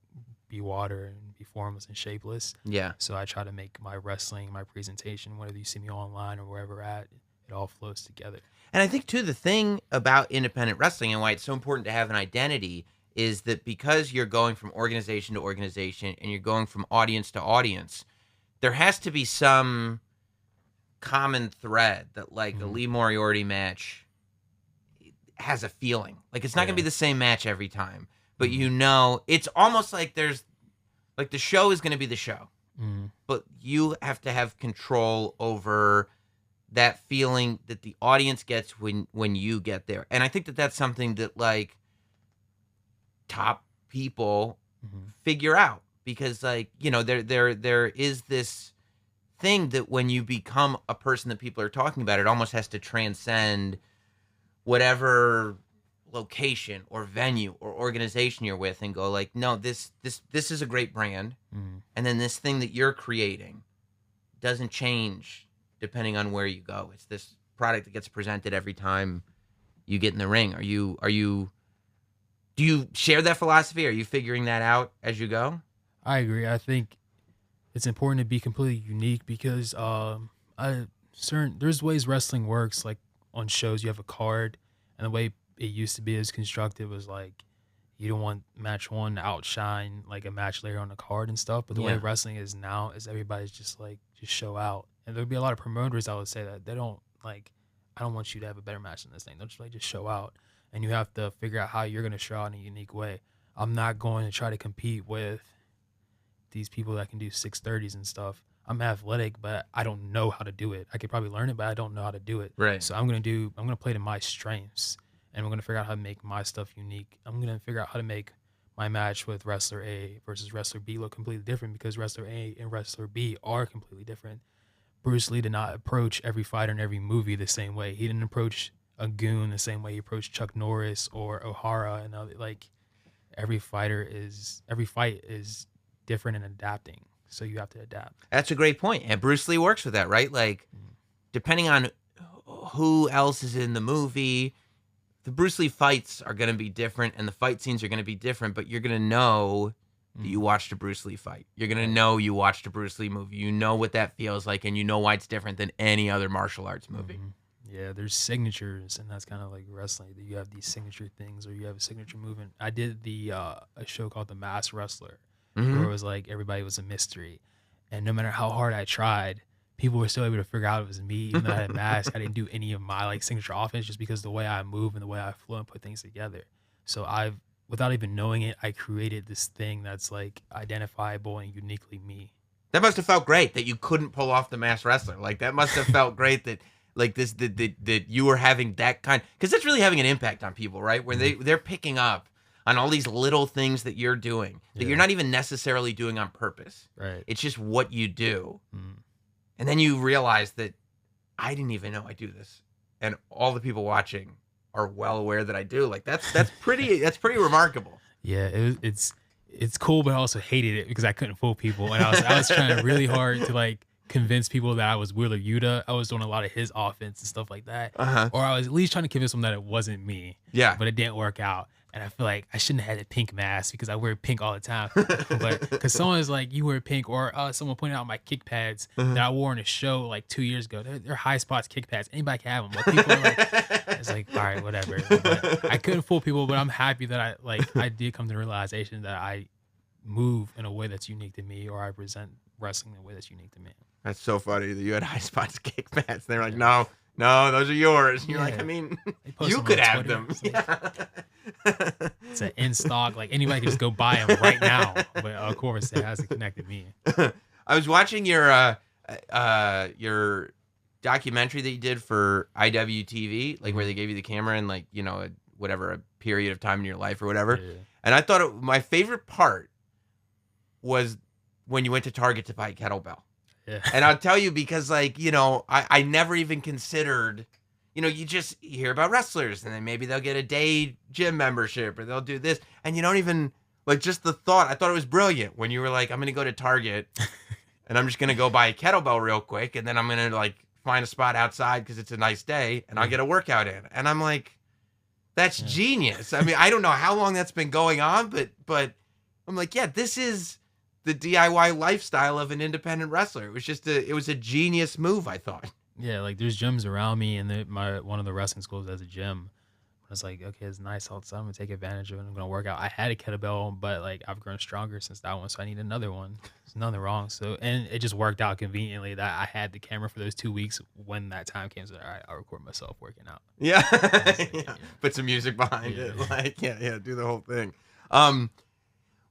be water and be formless and shapeless. Yeah. So I try to make my wrestling, my presentation, whether you see me online or wherever at, it all flows together. And I think, too, the thing about independent wrestling and why it's so important to have an identity is that because you're going from organization to organization and you're going from audience to audience, there has to be some common thread that, like, the Lee Moriarty match has a feeling. Like, it's not going to be the same match every time, but you know, it's almost like there's, like, the show is going to be the show, but you have to have control over that feeling that the audience gets when you get there. And I think that that's something that, like, top people figure out, because, like, you know, there is this thing that when you become a person that people are talking about, it almost has to transcend whatever location or venue or organization you're with, and go like, no, this is a great brand, and then this thing that you're creating doesn't change depending on where you go. It's this product that gets presented every time you get in the ring. Do you share that philosophy? Are you figuring that out as you go? I agree. I think it's important to be completely unique, because there's ways wrestling works. Like on shows, you have a card, and the way it used to be is constructed was like, you don't want match one to outshine like a match later on the card and stuff. But the way wrestling is now is everybody's just like, just show out. And there'd be a lot of promoters that would say that they don't like, I don't want you to have a better match than this thing. Don't just show out. And you have to figure out how you're going to show out in a unique way. I'm not going to try to compete with these people that can do 630s and stuff. I'm athletic, but I don't know how to do it. I could probably learn it, but I don't know how to do it. Right. So I'm gonna play to my strengths, and I'm gonna figure out how to make my stuff unique. I'm gonna figure out how to make my match with wrestler A versus wrestler B look completely different, because wrestler A and wrestler B are completely different. Bruce Lee did not approach every fighter in every movie the same way. He didn't approach a goon the same way he approached Chuck Norris or O'Hara, and like every fight is different and adapting. So you have to adapt. That's a great point. And Bruce Lee works with that, right? Like, depending on who else is in the movie, the Bruce Lee fights are going to be different and the fight scenes are going to be different, but you're going to know that you watched a Bruce Lee fight. You're going to know you watched a Bruce Lee movie. You know what that feels like, and you know why it's different than any other martial arts movie. Yeah, there's signatures, and that's kind of like wrestling. You have these signature things, or you have a signature movement. I did a show called The Masked Wrestler, where it was like everybody was a mystery, and no matter how hard I tried, people were still able to figure out it was me. Even though I had a mask, I didn't do any of my like signature offense, just because the way I move and the way I flow and put things together. So without even knowing it, I created this thing that's like identifiable and uniquely me. That must have felt great that you couldn't pull off the Masked Wrestler. Like, that must have felt great that like this that you were having that kind, because that's really having an impact on people, right? When they're picking up on all these little things that you're doing that you're not even necessarily doing on purpose. Right. It's just what you do. And then you realize that I didn't even know I do this. And all the people watching are well aware that I do. Like, that's pretty remarkable. Yeah, it's cool, but I also hated it because I couldn't fool people. And I was trying really hard to like convince people that I was Wheeler Yuta. I was doing a lot of his offense and stuff like that. Or I was at least trying to convince them that it wasn't me. Yeah. But it didn't work out. And I feel like I shouldn't have had a pink mask because I wear pink all the time. But because someone is like, you wear pink, or someone pointed out my kick pads that I wore in a show like 2 years ago. They're high spots kick pads. Anybody can have them. But people are like, it's like, all right, whatever. But I couldn't fool people, but I'm happy that I did come to the realization that I move in a way that's unique to me, or I present wrestling in a way that's unique to me. That's so funny that you had high spots kick pads. They're like, no, those are yours. And you're like, I mean, you could have them. It's an in stock. Like, anybody can just go buy them right now. But of course, it hasn't connected me. I was watching your documentary that you did for IWTV, like where they gave you the camera and like, you know, a period of time in your life or whatever. Yeah. And I thought my favorite part was when you went to Target to buy a kettlebell. Yeah. And I'll tell you, because like, you know, I never even considered, you know, you hear about wrestlers and then maybe they'll get a day gym membership or they'll do this. And you don't even, like, just the thought, I thought it was brilliant when you were like, I'm going to go to Target and I'm just going to go buy a kettlebell real quick. And then I'm going to like find a spot outside because it's a nice day and I'll get a workout in. And I'm like, that's genius. I mean, I don't know how long that's been going on, but I'm like, yeah, this is the DIY lifestyle of an independent wrestler. It was just it was a genius move, I thought. Yeah, like there's gyms around me, and one of the wrestling schools has a gym. I was like, okay, it's nice outside. I'm gonna take advantage of it. I'm gonna work out. I had a kettlebell, but like I've grown stronger since that one, so I need another one. There's nothing wrong. So, and it just worked out conveniently that I had the camera for those 2 weeks. When that time came, so all right, I'll record myself working out. Yeah, put some music behind it. Like, do the whole thing.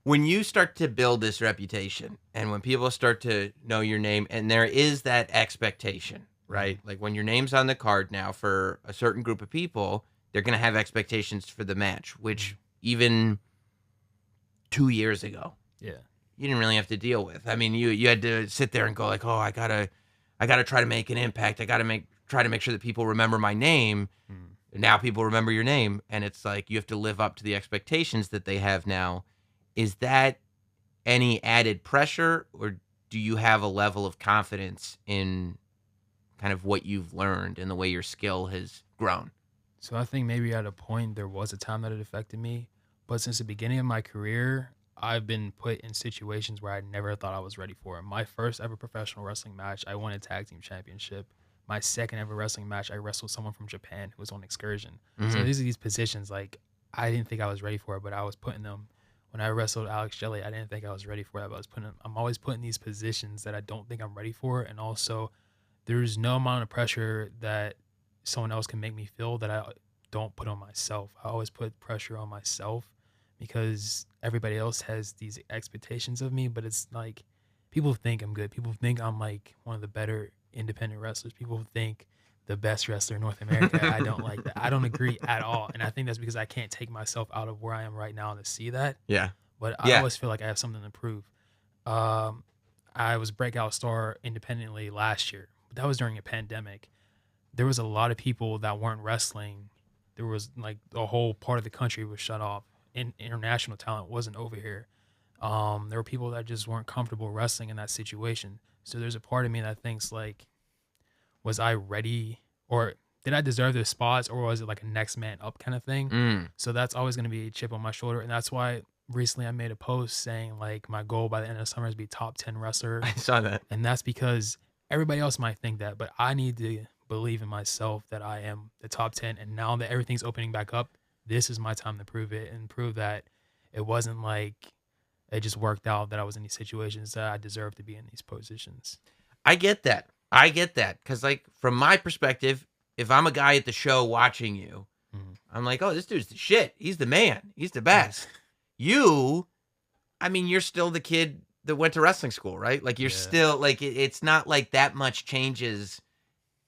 When you start to build this reputation and when people start to know your name, and there is that expectation, right? Like when your name's on the card now for a certain group of people, they're going to have expectations for the match, which even 2 years ago, you didn't really have to deal with. I mean, you had to sit there and go like, oh, I gotta try to make an impact. I gotta try to make sure that people remember my name. Now people remember your name, and it's like you have to live up to the expectations that they have now. Is that any added pressure, or do you have a level of confidence in kind of what you've learned and the way your skill has grown? So I think maybe at a point there was a time that it affected me, but since the beginning of my career, I've been put in situations where I never thought I was ready for. My first ever professional wrestling match, I won a tag team championship. My second ever wrestling match, I wrestled someone from Japan who was on excursion. So these positions, like, I didn't think I was ready for it, but I was putting them. When I wrestled Alex Shelley, I didn't think I was ready for that, but I'm always put in these positions that I don't think I'm ready for. And also, there's no amount of pressure that someone else can make me feel that I don't put on myself. I always put pressure on myself because everybody else has these expectations of me, but it's like people think I'm good. People think I'm like one of the better independent wrestlers. People think the best wrestler in North America. I don't like that. I don't agree at all. And I think that's because I can't take myself out of where I am right now to see that. Yeah. But I always feel like I have something to prove. I was breakout star independently last year, but that was during a pandemic. There was a lot of people that weren't wrestling. There was like the whole part of the country was shut off. International talent wasn't over here. There were people that just weren't comfortable wrestling in that situation. So there's a part of me that thinks like, was I ready, or did I deserve the spots, or was it like a next man up kind of thing? So that's always going to be a chip on my shoulder. And that's why recently I made a post saying like my goal by the end of the summer is to be top 10 wrestler. I saw that. And that's because everybody else might think that, but I need to believe in myself that I am the top 10. And now that everything's opening back up, this is my time to prove it and prove that it wasn't like it just worked out that I was in these situations, that I deserve to be in these positions. I get that. Because, like, from my perspective, if I'm a guy at the show watching you, I'm like, oh, this dude's the shit. He's the man. He's the best. You, I mean, you're still the kid that went to wrestling school, right? Like, you're still, like, it's not like that much changes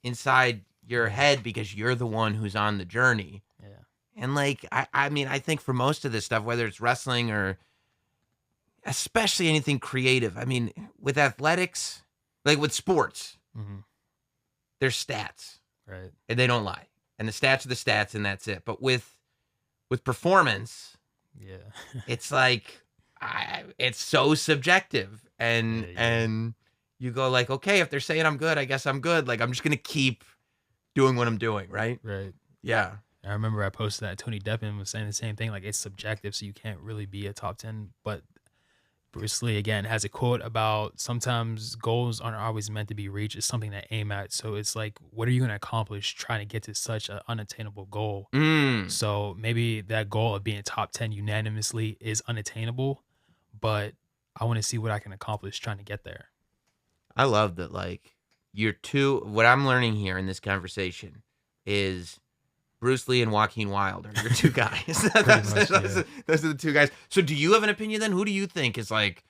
inside your head because you're the one who's on the journey. Yeah. And, like, I mean, I think for most of this stuff, whether it's wrestling or especially anything creative, I mean, with athletics, like with sports, there's stats, right? And they don't lie. And the stats are the stats, and that's it. But with performance, it's like it's so subjective, and you go like, okay, if they're saying I'm good, I guess I'm good. Like, I'm just gonna keep doing what I'm doing, right? Right. Yeah. I remember I posted that Tony Deppen was saying the same thing. Like, it's subjective, so you can't really be a top 10. But Bruce Lee, again, has a quote about sometimes goals aren't always meant to be reached. It's something to aim at. So it's like, what are you going to accomplish trying to get to such an unattainable goal? So maybe that goal of being top 10 unanimously is unattainable, but I want to see what I can accomplish trying to get there. I love that. Like, what I'm learning here in this conversation is Bruce Lee and Joaquin Wilde are your two guys. Those are the two guys. So do you have an opinion then? Who do you think is like,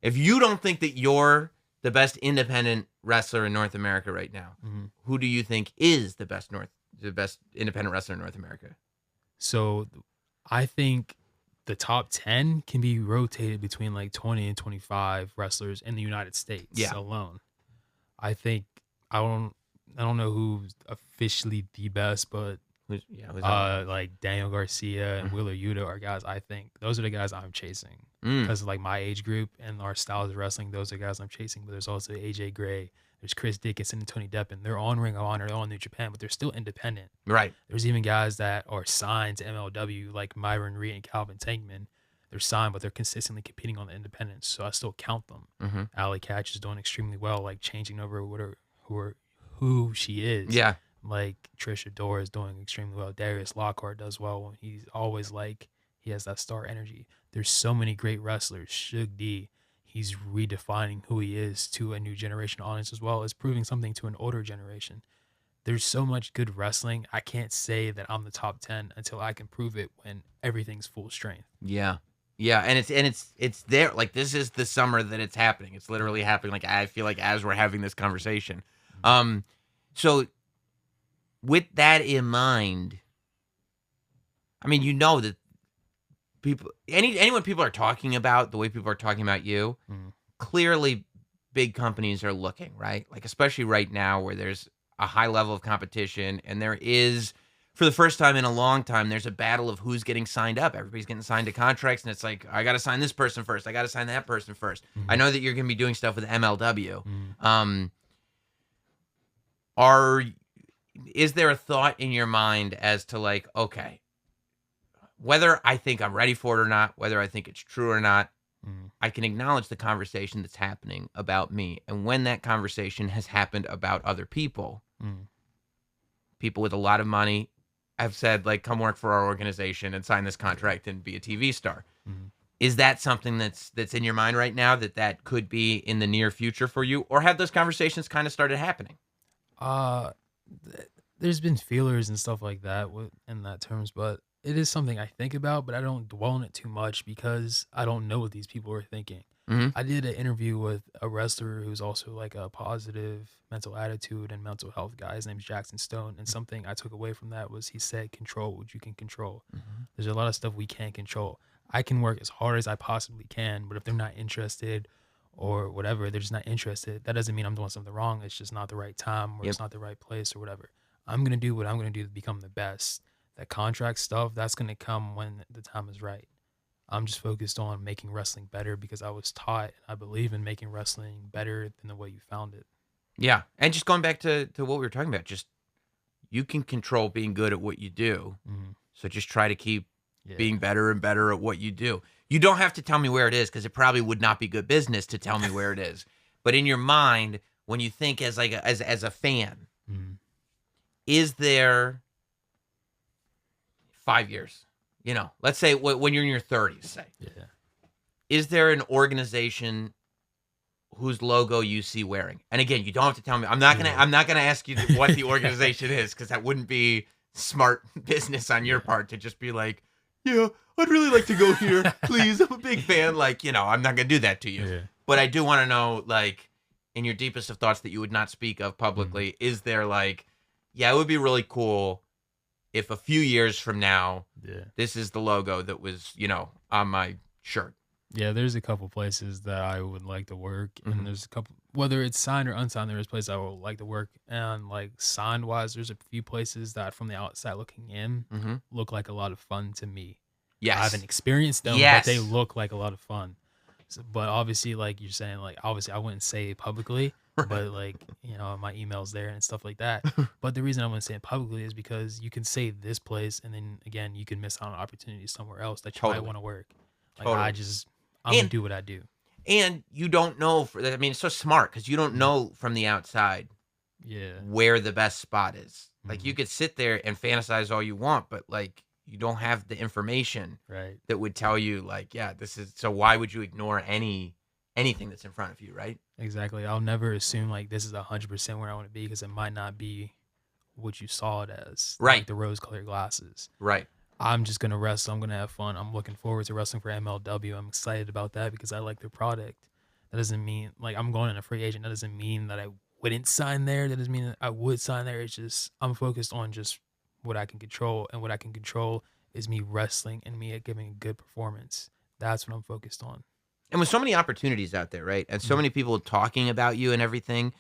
if you don't think that you're the best independent wrestler in North America right now, who do you think is the best independent wrestler in North America? So I think the top 10 can be rotated between like 20 and 25 wrestlers in the United States alone. I think, I don't know who's officially the best, but like Daniel Garcia and Wheeler Yuta are guys I think those are the guys I'm chasing because of like my age group and our styles of wrestling. Those are guys I'm chasing. But there's also AJ Gray, there's Chris Dickinson and Tony Deppen. They're on Ring of Honor, they're on New Japan, but they're still independent. Right. There's even guys that are signed to MLW like Myron Reed and Calvin Tankman. They're signed, but they're consistently competing on the independents, so I still count them. Allie Katch is doing extremely well, like changing over who she is. Yeah. Like Trisha Dora is doing extremely well. Darius Lockhart does well. He's always like, he has that star energy. There's so many great wrestlers. Shug D, he's redefining who he is to a new generation audience, as well as proving something to an older generation. There's so much good wrestling. I can't say that I'm the top 10 until I can prove it when everything's full strength. Yeah. Yeah, and it's there. Like, this is the summer that it's happening. It's literally happening. Like, I feel like as we're having this conversation. So with that in mind, I mean, you know that anyone people are talking about, the way people are talking about you, clearly big companies are looking, right? Like, especially right now where there's a high level of competition and there is, for the first time in a long time, there's a battle of who's getting signed up. Everybody's getting signed to contracts and it's like, I got to sign this person first. I got to sign that person first. I know that you're going to be doing stuff with MLW. Is there a thought in your mind as to like, okay, whether I think I'm ready for it or not, whether I think it's true or not, I can acknowledge the conversation that's happening about me. And when that conversation has happened about other people, people with a lot of money have said, like, come work for our organization and sign this contract and be a TV star. Is that something that's in your mind right now, that could be in the near future for you? Or have those conversations kind of started happening? There's been feelers and stuff like that in that terms, but it is something I think about, but I don't dwell on it too much because I don't know what these people are thinking. Hmm. I did an interview with a wrestler who's also like a positive mental attitude and mental health guy. His name's Jackson Stone. And something I took away from that was he said, control what you can control. Hmm. There's a lot of stuff we can't control. I can work as hard as I possibly can, but if they're not interested or whatever, they're just not interested, that doesn't mean I'm doing something wrong. It's just not the right time or Yep. it's not the right place or whatever. I'm going to do what I'm going to do to become the best. That contract stuff, that's going to come when the time is right. I'm just focused on making wrestling better because I was taught and I believe in making wrestling better than the way you found it. Yeah. And just going back to what we were talking about, just you can control being good at what you do. Mm-hmm. So just try to keep Yeah. being better and better at what you do. You don't have to tell me where it is because it probably would not be good business to tell me where it is. But in your mind, when you think as like as a fan, Mm-hmm. is there 5 years? You know, let's say when you're in your 30s, say, Yeah. is there an organization whose logo you see wearing? And again, you don't have to tell me. I'm not Yeah. gonna ask you what the organization is because that wouldn't be smart business on your part to just be like, yeah, I'd really like to go here, please. I'm a big fan. Like, you know, I'm not gonna do that to you. Yeah. But I do want to know, like, in your deepest of thoughts that you would not speak of publicly, is there like, yeah, it would be really cool if a few years from now, Yeah. this is the logo that was, you know, on my shirt. Yeah, there's a couple places that I would like to work, Mhm. and there's a couple, whether it's signed or unsigned, there's places I would like to work. And like signed wise, there's a few places that from the outside looking in Mm-hmm. look like a lot of fun to me. Yes. I haven't experienced them, Yes. but they look like a lot of fun. So, but obviously, like you're saying, like obviously I wouldn't say it publicly, but like, you know, my emails there and stuff like that. But the reason I wouldn't say it publicly is because you can say this place and then again you can miss out on opportunities somewhere else that you might Totally. want to work. Like Totally. I'm gonna And- do what I do. And you don't know, I mean, it's so smart because you don't know from the outside Yeah. where the best spot is. Like, you Mhm. could sit there and fantasize all you want, but like, you don't have the information Right. that would tell you, like, yeah, this is, so why would you ignore anything that's in front of you, right? Exactly. I'll never assume like this is 100% where I want to be because it might not be what you saw it as. Right. Like the rose-colored glasses. Right. I'm just gonna wrestle. I'm gonna have fun. I'm looking forward to wrestling for MLW. I'm excited about that because I like their product. That doesn't mean like I'm going in a free agent. That doesn't mean that I wouldn't sign there. That doesn't mean that I would sign there. It's just I'm focused on just what I can control, and what I can control is me wrestling and me giving a good performance. That's what I'm focused on. And with so many opportunities out there, right? And so Mhm. many people talking about you and everything,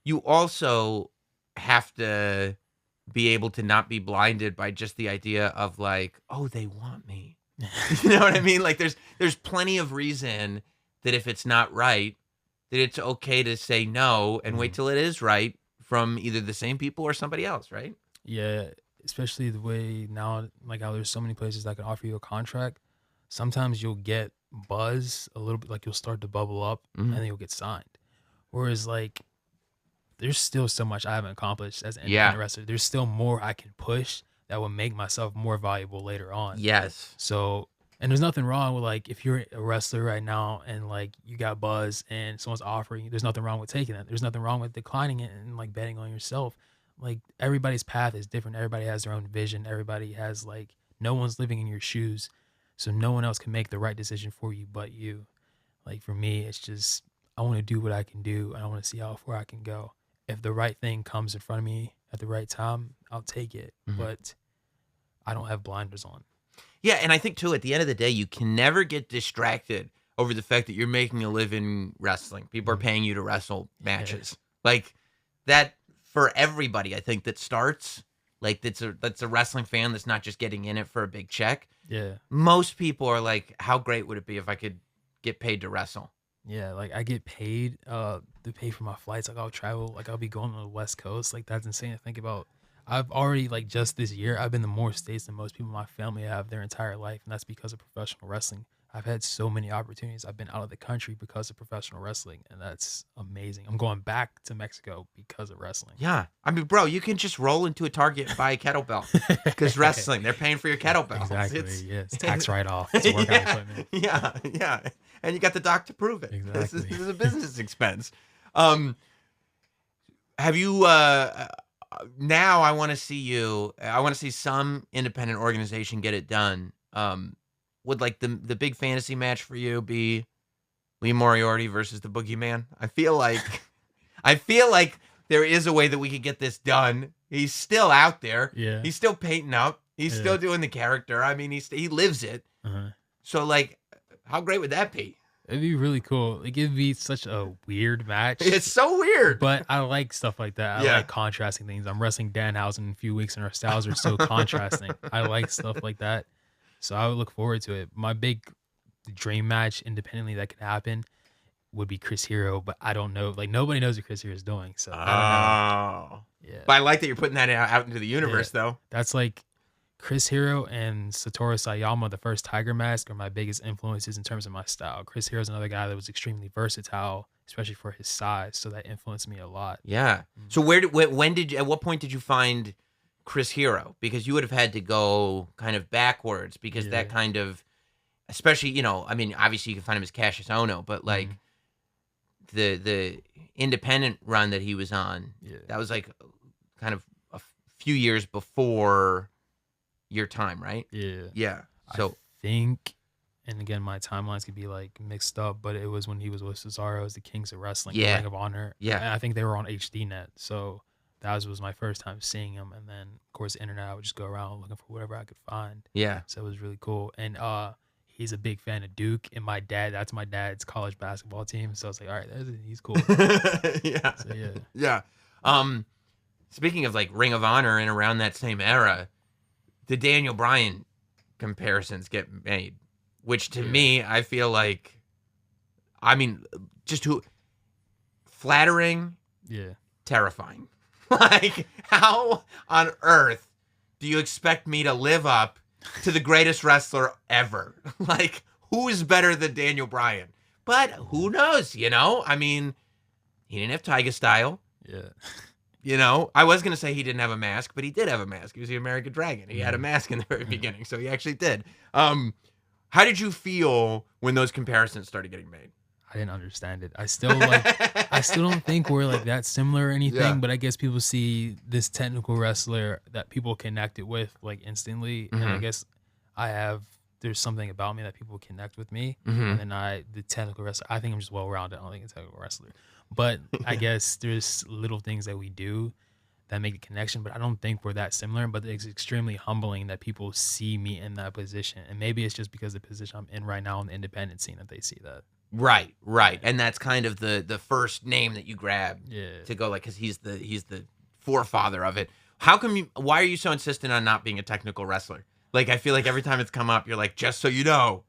you also have to be able to not be blinded by just the idea of like, oh, they want me. You know what I mean? Like there's plenty of reason that if it's not right, that it's okay to say no and wait Mhm. till it is right from either the same people or somebody else, right? Yeah, especially the way now, like how there's so many places that can offer you a contract. Sometimes you'll get buzz a little bit, like you'll start to bubble up, Mhm. and then you'll get signed. Whereas like there's still so much I haven't accomplished as an Yeah. independent wrestler. There's still more I can push that will make myself more valuable later on. Yes. So, and there's nothing wrong with like if you're a wrestler right now and like you got buzz and someone's offering you, there's nothing wrong with taking it. There's nothing wrong with declining it and like betting on yourself. Like everybody's path is different. Everybody has their own vision. Everybody has like no one's living in your shoes. So no one else can make the right decision for you but you. Like for me, it's just I want to do what I can do and I want to see how far I can go. If the right thing comes in front of me at the right time, I'll take it. Mhm. But I don't have blinders on. Yeah, and I think too, at the end of the day, you can never get distracted over the fact that you're making a living wrestling. People are Mhm. paying you to wrestle matches. Like that for everybody, I think that starts like that's a wrestling fan that's not just getting in it for a big check. Yeah. Most people are like, how great would it be if I could get paid to wrestle? Yeah, like I get paid to pay for my flights. Like I'll travel, like I'll be going on the West Coast. Like that's insane to think about. I've already like just this year, I've been to more states than most people in my family have their entire life, and that's because of professional wrestling. I've had so many opportunities. I've been out of the country because of professional wrestling, and that's amazing. I'm going back to Mexico because of wrestling. Yeah. I mean, bro, you can just roll into a Target and buy a kettlebell because wrestling, they're paying for your kettlebells. Exactly. It's- Yeah, it's tax write-off. It's a workout equipment. yeah. And you got the doc to prove it. Exactly. This is a business expense. Have you now I want to see you. I want to see some independent organization get it done. Would like the big fantasy match for you be Lee Moriarty versus the Boogie Man? I feel like there is a way that we could get this done. He's still out there. Yeah. He's still painting up. He's Yeah. still doing the character. I mean, he lives it. So like, how great would that be? It'd be really cool. Like, it'd be such a weird match. It's so weird. But I like stuff like that. I like contrasting things. I'm wrestling Danhausen in a few weeks, and our styles are so contrasting. I like stuff like that. So I would look forward to it. My big dream match independently that could happen would be Chris Hero, but I don't know. Like, nobody knows what Chris Hero is doing. So I don't know. Yeah. But I like that you're putting that out into the universe, though. That's like Chris Hero and Satoru Sayama, the first Tiger Mask, are my biggest influences in terms of my style. Chris Hero is another guy that was extremely versatile, especially for his size. So that influenced me a lot. Yeah. So at what point did you find Chris Hero? Because you would have had to go kind of backwards, because that kind of, especially, I mean, obviously you can find him as Cassius Ohno, but like the independent run that he was on, that was like kind of a few years before your time, right? Yeah. So I think, and again, my timelines could be like mixed up, but it was when he was with Cesaro as the Kings of Wrestling, Ring of Honor. Yeah. And I think they were on HD Net. So that was my first time seeing him. And then, of course, the internet, I would just go around looking for whatever I could find. Yeah. So it was really cool. And he's a big fan of Duke. And that's my dad's college basketball team. So I was like, all right, he's cool. Yeah. So, yeah. Yeah. Speaking of like Ring of Honor and around that same era, the Daniel Bryan comparisons get made, which to me, I feel like, I mean, flattering, terrifying. Like, how on earth do you expect me to live up to the greatest wrestler ever? Like, who is better than Daniel Bryan? But who knows, I mean, he didn't have Taiga Style. Yeah. I was going to say he didn't have a mask, but he did have a mask. He was the American Dragon. He had a mask in the very beginning, so he actually did. How did you feel when those comparisons started getting made? I didn't understand it. I still don't think we're like that similar or anything, but I guess people see this technical wrestler that people connected with like instantly. And I guess there's something about me that people connect with me. And then the technical wrestler, I think I'm just well-rounded. I don't think I'm a technical wrestler. But I guess there's little things that we do that make the connection, but I don't think we're that similar. But it's extremely humbling that people see me in that position. And maybe it's just because of the position I'm in right now in the independent scene that they see that. Right. And that's kind of the first name that you grab to go, like, because he's the forefather of it. Why are you so insistent on not being a technical wrestler? Like, I feel like every time it's come up, you're like, just so you know,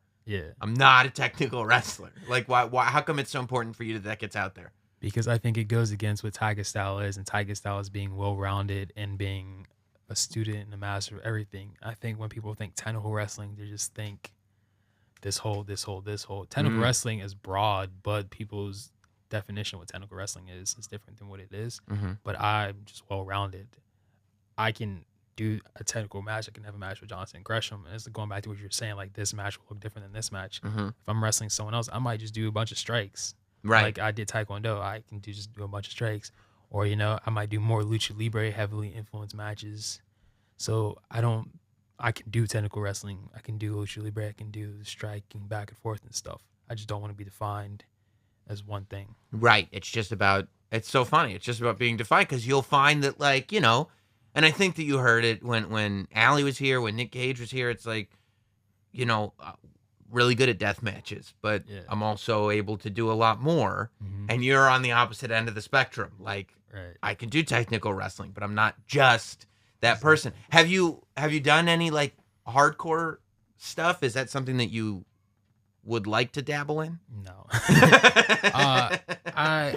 I'm not a technical wrestler. Like, why? How come it's so important for you that gets out there? Because I think it goes against what Taiga Style is, and Taiga Style is being well-rounded and being a student and a master of everything. I think when people think technical wrestling, they just think this whole. Technical wrestling is broad, but people's definition of what technical wrestling is different than what it is. But I'm just well-rounded. I can do a technical match. I can have a match with Johnson and Gresham. And it's going back to what you're saying, like this match will look different than this match. If I'm wrestling someone else, I might just do a bunch of strikes. Right. Like I did Taekwondo, I can just do a bunch of strikes. Or, I might do more Lucha Libre, heavily influenced matches. So I can do technical wrestling. I can do Lucha Libre. I can do the striking back and forth and stuff. I just don't want to be defined as one thing. Right. It's so funny. It's just about being defined, because you'll find that, like, and I think that you heard it when Allie was here, when Nick Gage was here. It's like, really good at death matches, but I'm also able to do a lot more. And you're on the opposite end of the spectrum. Like, I can do technical wrestling, but I'm not just that person. Have you done any like hardcore stuff? Is that something that you would like to dabble in? No. I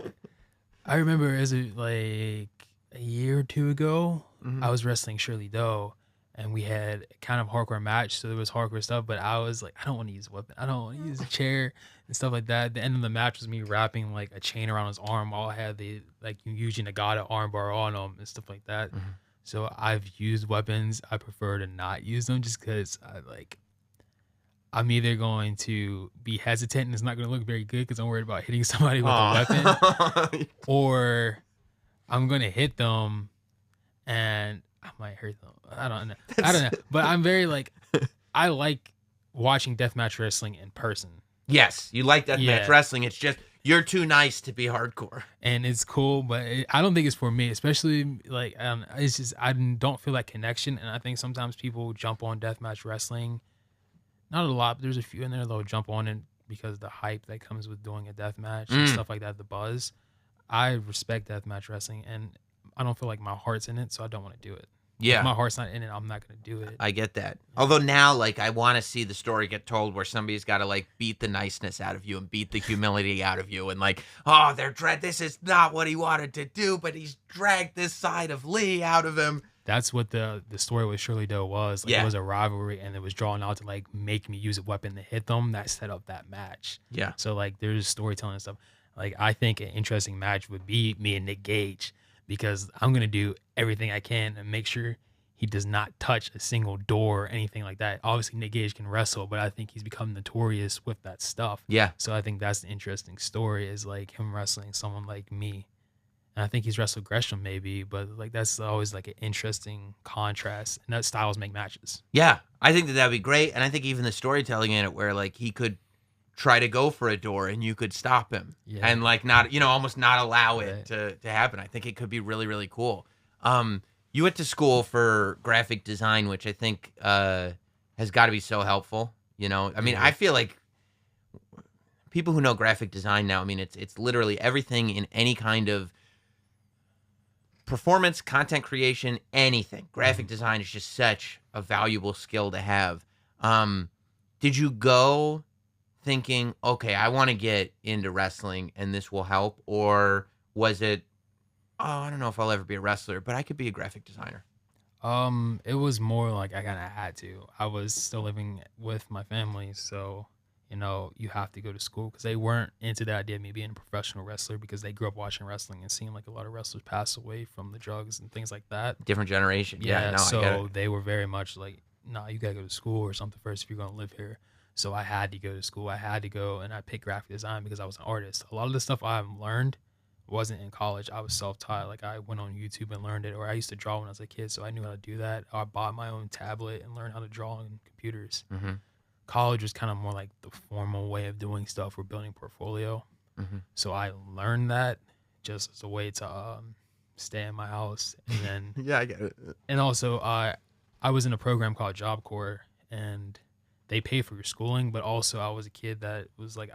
remember like a year or two ago, I was wrestling Shirley Doe, and we had kind of hardcore match, so there was hardcore stuff, but I was like, I don't want to use a weapon. I don't want to use a chair and stuff like that. The end of the match was me wrapping like a chain around his arm while I had the like Yuji Nagata armbar on him and stuff like that. So I've used weapons. I prefer to not use them just because I'm either going to be hesitant and it's not going to look very good because I'm worried about hitting somebody with a weapon, or I'm going to hit them and I might hurt them. I don't know. I don't know. But I'm very like, I like watching deathmatch wrestling in person. Yes, you like deathmatch Yeah. wrestling. It's just you're too nice to be hardcore. And it's cool, but I don't think it's for me, especially like, it's just, I don't feel that connection. And I think sometimes people jump on deathmatch wrestling. Not a lot, but there's a few in there that'll jump on it because the hype that comes with doing a deathmatch and stuff like that, the buzz. I respect deathmatch wrestling, and I don't feel like my heart's in it, so I don't want to do it. Yeah. If my heart's not in it, I'm not going to do it. I get that. Although now, like, I want to see the story get told where somebody's got to, like, beat the niceness out of you and beat the humility out of you. And, like, oh, this is not what he wanted to do, but he's dragged this side of Lee out of him. That's what the story with Shirley Doe was. Like, it was a rivalry, and it was drawn out to, like, make me use a weapon to hit them that set up that match. Yeah. So, like, there's storytelling and stuff. Like, I think an interesting match would be me and Nick Gage, because I'm going to do everything I can and make sure he does not touch a single door or anything like that. Obviously, Nick Gage can wrestle, but I think he's become notorious with that stuff. Yeah. So I think that's the interesting story, is like him wrestling someone like me. And I think he's wrestled Gresham maybe, but like that's always like an interesting contrast. And that styles make matches. Yeah. I think that'd be great. And I think even the storytelling in it where, like, he could try to go for a door and you could stop him and, like, not, almost not allow it to happen. I think it could be really, really cool. You went to school for graphic design, which I think has got to be so helpful. I mean, I feel like people who know graphic design now, I mean, it's literally everything in any kind of performance, content creation, anything. Graphic design is just such a valuable skill to have. Did you go thinking, okay, I want to get into wrestling and this will help? Or was it, oh, I don't know if I'll ever be a wrestler, but I could be a graphic designer? It was more like I kind of had to. I was still living with my family, so you have to go to school, because they weren't into the idea of me being a professional wrestler, because they grew up watching wrestling and seeing like a lot of wrestlers pass away from the drugs and things like that. Different generation. Yeah, no, so I get it. they were very much like, nah, you gotta go to school or something first if you're gonna live here. So I had to go to school. I had to go, and I picked graphic design because I was an artist. A lot of the stuff I learned wasn't in college. I was self-taught. Like, I went on YouTube and learned it, or I used to draw when I was a kid, so I knew how to do that. I bought my own tablet and learned how to draw on computers. Mm-hmm. College was kind of more like the formal way of doing stuff. We're building portfolio. Mm-hmm. So I learned that just as a way to stay in my house. And then Yeah, I get it. and also I was in a program called Job Corps, and they pay for your schooling, but also I was a kid that was like,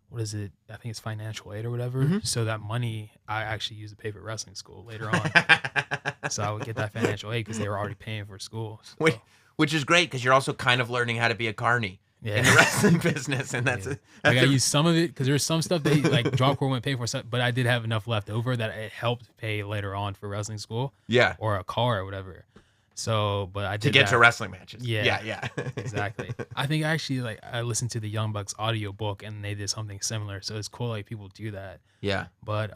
what is it? I think it's financial aid or whatever. Mm-hmm. So that money I actually used to pay for wrestling school later on. So I would get that financial aid because they were already paying for school. So. Which is great, because you're also kind of learning how to be a carny in the wrestling business, and that's I used some of it because there's some stuff they like Job Corps wouldn't pay for, but I did have enough left over that it helped pay later on for wrestling school. Yeah, or a car or whatever. So, but I did to get to wrestling matches. Yeah. Exactly. I think actually, I listened to the Young Bucks audio book, and they did something similar. So it's cool, like, people do that. Yeah. But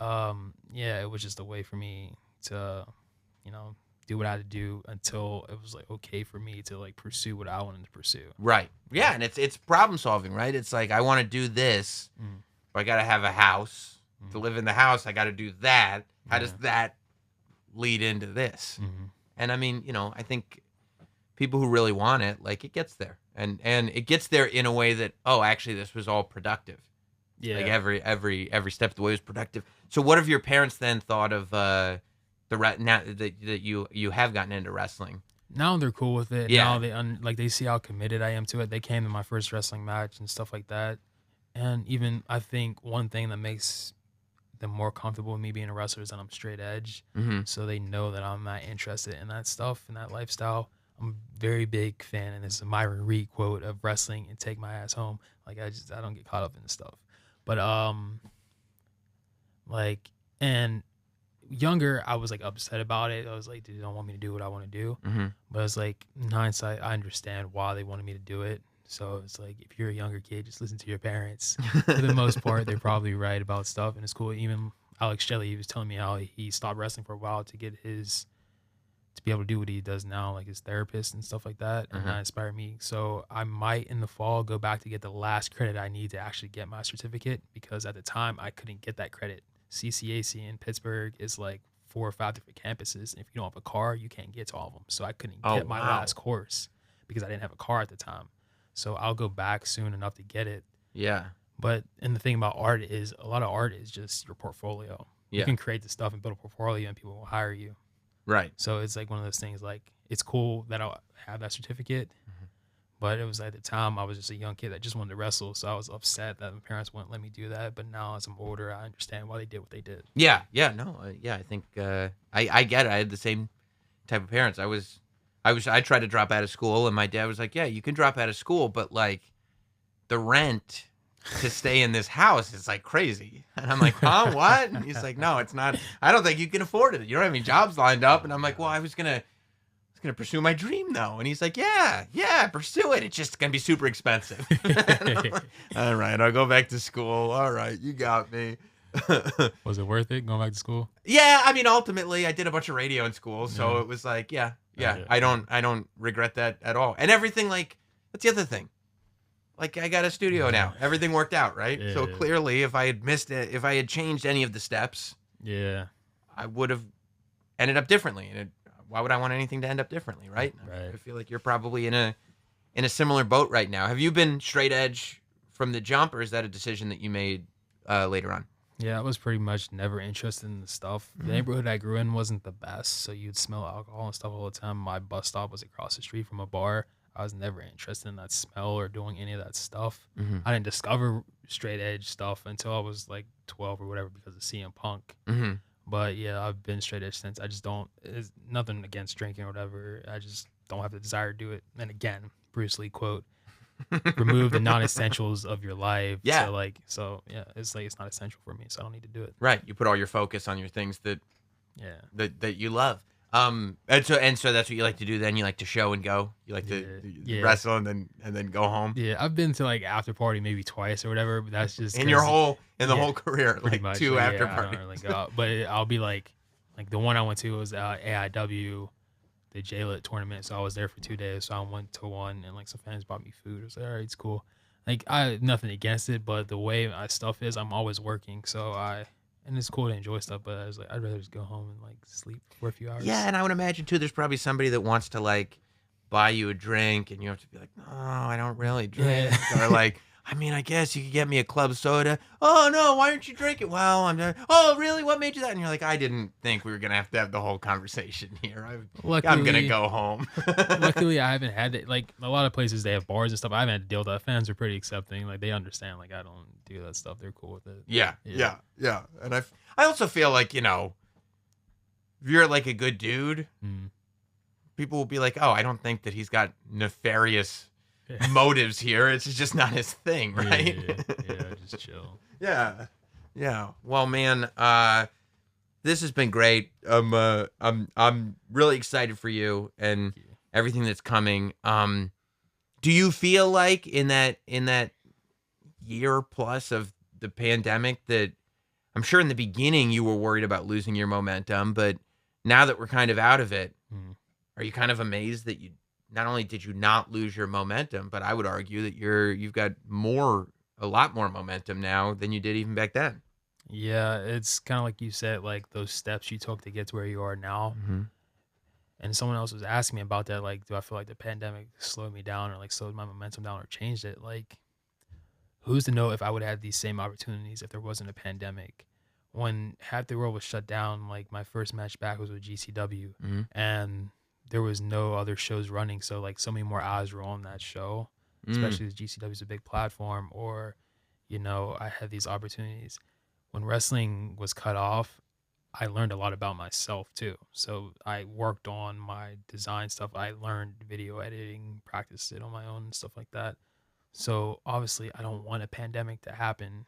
it was just a way for me to, do what I had to do until it was like okay for me to like pursue what I wanted to pursue. Right. Yeah, and it's problem solving, right? It's like, I want to do this, but I got to have a house. To live in the house, I got to do that. How does that lead into this? And I mean, I think people who really want it, like, it gets there, and it gets there in a way that, oh, actually, this was all productive. Yeah. Like, every step of the way was productive. So what have your parents then thought of now that you have gotten into wrestling? Now they're cool with it. Yeah. Now they see how committed I am to it. They came to my first wrestling match and stuff like that. And even I think one thing that makes them more comfortable with me being a wrestler is that I'm straight edge. So they know that I'm not interested in that stuff and that lifestyle. I'm a very big fan, and it's a Myron Reed quote, of wrestling and take my ass home. Like, I don't get caught up in this stuff. But and younger, I was like upset about it. I was like, dude, they don't want me to do what I want to do. But it's like, in hindsight, I understand why they wanted me to do it. So it's like, if you're a younger kid, just listen to your parents. For the most part, they're probably right about stuff, and it's cool. Even Alex Shelley, he was telling me how he stopped wrestling for a while to be able to do what he does now, like his therapist and stuff like that, and that inspired me. So I might in the fall go back to get the last credit I need to actually get my certificate, because at the time I couldn't get that credit. CCAC in Pittsburgh is like 4 or 5 different campuses. And if you don't have a car, you can't get to all of them. So I couldn't Oh, get my wow. last course because I didn't have a car at the time. So I'll go back soon enough to get it. Yeah. But and the thing about art is a lot of art is just your portfolio. Yeah. You can create the stuff and build a portfolio and people will hire you. Right. So it's like one of those things, like, it's cool that I'll have that certificate. But it was at the time I was just a young kid that just wanted to wrestle. So I was upset that my parents wouldn't let me do that. But now as I'm older, I understand why they did what they did. Yeah. Yeah. No. Yeah. I think I get it. I had the same type of parents. I tried to drop out of school, and my dad was like, "Yeah, you can drop out of school, but like the rent to stay in this house is like crazy." And I'm like, "Huh? What?" And he's like, "No, it's not. I don't think you can afford it. You don't have any jobs lined up." And I'm like, "Well, I was gonna pursue my dream though." And he's like, yeah, pursue it. It's just gonna be super expensive. Like, all right, I'll go back to school. All right, you got me. Was it worth it going back to school? Yeah, I mean, ultimately, I did a bunch of radio in school, so it was like, yeah. Yeah. I don't regret that at all. And everything, like, that's the other thing. Like, I got a studio now. Everything worked out, right? Yeah. So clearly, if I had missed it, if I had changed any of the steps, Yeah. I would have ended up differently. And why would I want anything to end up differently, right? Right. I feel like you're probably in a similar boat right now. Have you been straight edge from the jump, or is that a decision that you made later on? Yeah, I was pretty much never interested in the stuff. The neighborhood I grew in wasn't the best, so you'd smell alcohol and stuff all the time. My bus stop was across the street from a bar. I was never interested in that smell or doing any of that stuff. I didn't discover straight edge stuff until I was like 12 or whatever because of CM Punk. But yeah, I've been straight edge since. I just don't. It's nothing against drinking or whatever. I just don't have the desire to do it. And again, Bruce Lee quote: "Remove the non-essentials of your life." Yeah. So yeah, it's like it's not essential for me, so I don't need to do it. Right. You put all your focus on your things that Yeah. that you love. And so that's what you like to do. Then you like to show and go. You like to wrestle and then go home. Yeah, I've been to like after party maybe twice or whatever, but that's just In your whole whole career, pretty like much 2 after I parties. don't really go. But I'll be like the one I went to was AIW, the J-Lit tournament. So I was there for 2 days. So I went to one, and like some fans bought me food. I was like, all right, it's cool. Like I nothing against it, but the way my stuff is, I'm always working. And it's cool to enjoy stuff, but I was like, I'd rather just go home and like sleep for a few hours. Yeah, and I would imagine too, there's probably somebody that wants to like buy you a drink, and you have to be like, no, I don't really drink. Or like, I mean, I guess you could get me a club soda. Oh no, why aren't you drinking? Well, I'm not. Oh really? What made you that? And you're like, I didn't think we were gonna have to have the whole conversation here. I'm gonna go home. Luckily, I haven't had it. Like a lot of places, they have bars and stuff. I haven't had to deal with that. Fans are pretty accepting. Like they understand. Like I don't do that stuff. They're cool with it. Yeah. And I also feel like, if you're like a good dude, people will be like, oh, I don't think that he's got nefarious motives here. It's just not his thing, right? Yeah, just chill. Yeah. Well, man, this has been great. I'm really excited for you and everything that's coming. Do you feel like in that year plus of the pandemic that, I'm sure in the beginning you were worried about losing your momentum, but now that we're kind of out of it, are you kind of amazed that you not only did you not lose your momentum, but I would argue that you've got a lot more momentum now than you did even back then? Yeah, it's kind of like you said, like those steps you took to get to where you are now. And someone else was asking me about that, like, do I feel like the pandemic slowed me down or like slowed my momentum down or changed it? Like, who's to know if I would have these same opportunities if there wasn't a pandemic? When half the world was shut down, like my first match back was with GCW, and there was no other shows running. So like so many more eyes were on that show, especially as GCW is a big platform, or, I had these opportunities. When wrestling was cut off, I learned a lot about myself too. So I worked on my design stuff. I learned video editing, practiced it on my own and stuff like that. So obviously I don't want a pandemic to happen,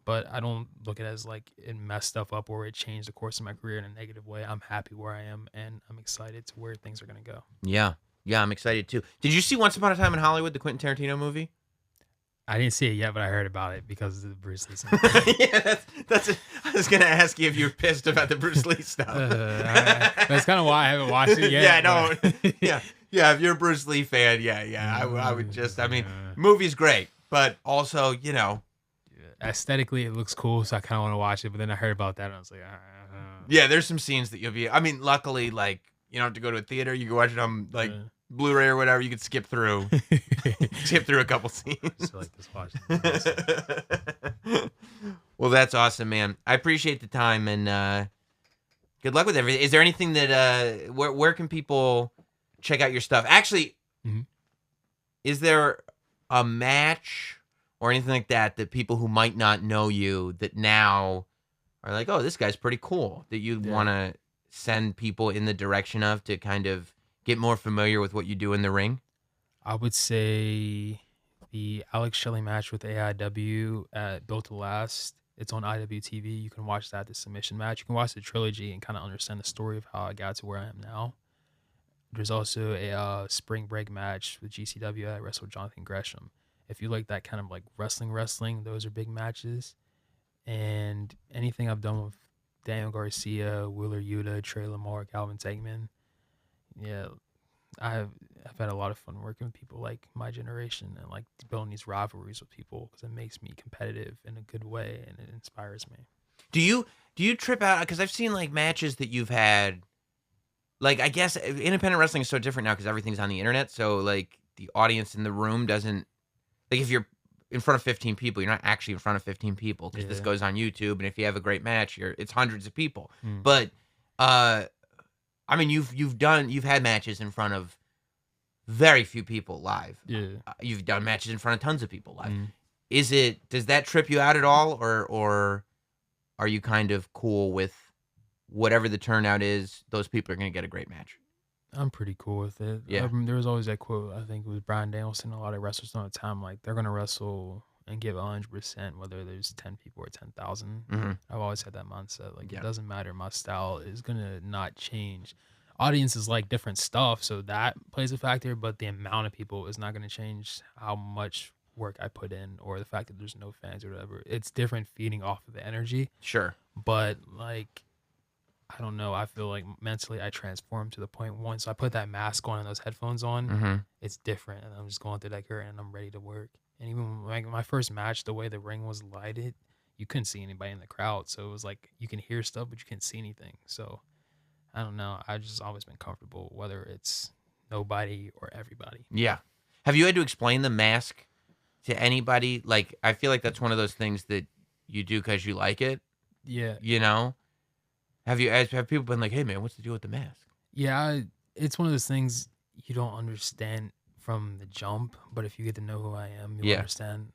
but I don't look at it as like it messed stuff up or it changed the course of my career in a negative way. I'm happy where I am, and I'm excited to where things are going to go. Yeah, I'm excited too. Did you see Once Upon a Time in Hollywood, the Quentin Tarantino movie? I didn't see it yet, but I heard about it because of the Bruce Lee stuff. Yeah, that's it. I was going to ask you if you're pissed about the Bruce Lee stuff. That's kind of why I haven't watched it yet. Yeah, if you're a Bruce Lee fan, I would just, movie's great, but also, aesthetically it looks cool, so I kind of want to watch it, but then I heard about that and I was like, Yeah, there's some scenes that you'll be. I mean, luckily, like you don't have to go to a theater. You can watch it on like Blu-ray or whatever. You can skip through a couple scenes. So like this watch. Well, that's awesome, man. I appreciate the time and good luck with everything. Is there anything that where can people check out your stuff? Actually, is there a match or anything like that people who might not know you that now are like, oh, this guy's pretty cool, that you want to send people in the direction of to kind of get more familiar with what you do in the ring? I would say the Alex Shelley match with AIW at Built to Last. It's on IWTV. You can watch that, the submission match. You can watch the trilogy and kind of understand the story of how I got to where I am now. There's also a spring break match with GCW at Wrestle Jonathan Gresham. If you like that kind of like wrestling, those are big matches. And anything I've done with Daniel Garcia, Wheeler Yuta, Trey Lamar, Calvin Tankman, yeah, I've had a lot of fun working with people like my generation and like building these rivalries with people because it makes me competitive in a good way and it inspires me. Do you trip out? Because I've seen like matches that you've had. Like, I guess independent wrestling is so different now because everything's on the internet. So like the audience in the room doesn't, like if you're in front of 15 people, you're not actually in front of 15 people because this goes on YouTube. And if you have a great match, it's hundreds of people. But I mean, you've had matches in front of very few people live. Yeah. You've done matches in front of tons of people live. Does that trip you out at all, or are you kind of cool with whatever the turnout is? Those people are going to get a great match. I'm pretty cool with it. Yeah. There was always that quote, I think it was Bryan Danielson, a lot of wrestlers know at the time, like they're going to wrestle and give 100%, whether there's 10 people or 10,000. I've always had that mindset. Like, it doesn't matter. My style is going to not change. Audiences like different stuff, so that plays a factor, but the amount of people is not going to change how much work I put in or the fact that there's no fans or whatever. It's different feeding off of the energy. Sure. But, like, I don't know. I feel like mentally I transformed to the point once I put that mask on and those headphones on, it's different. And I'm just going through that curtain and I'm ready to work. And even like my first match, the way the ring was lighted, you couldn't see anybody in the crowd. So it was like you can hear stuff, but you can't see anything. So I don't know. I've just always been comfortable, whether it's nobody or everybody. Yeah. Have you had to explain the mask to anybody? Like, I feel like that's one of those things that you do because you like it. Yeah. You know? Have people been like, hey, man, what's the deal with the mask? Yeah, it's one of those things you don't understand from the jump, but if you get to know who I am, you'll understand.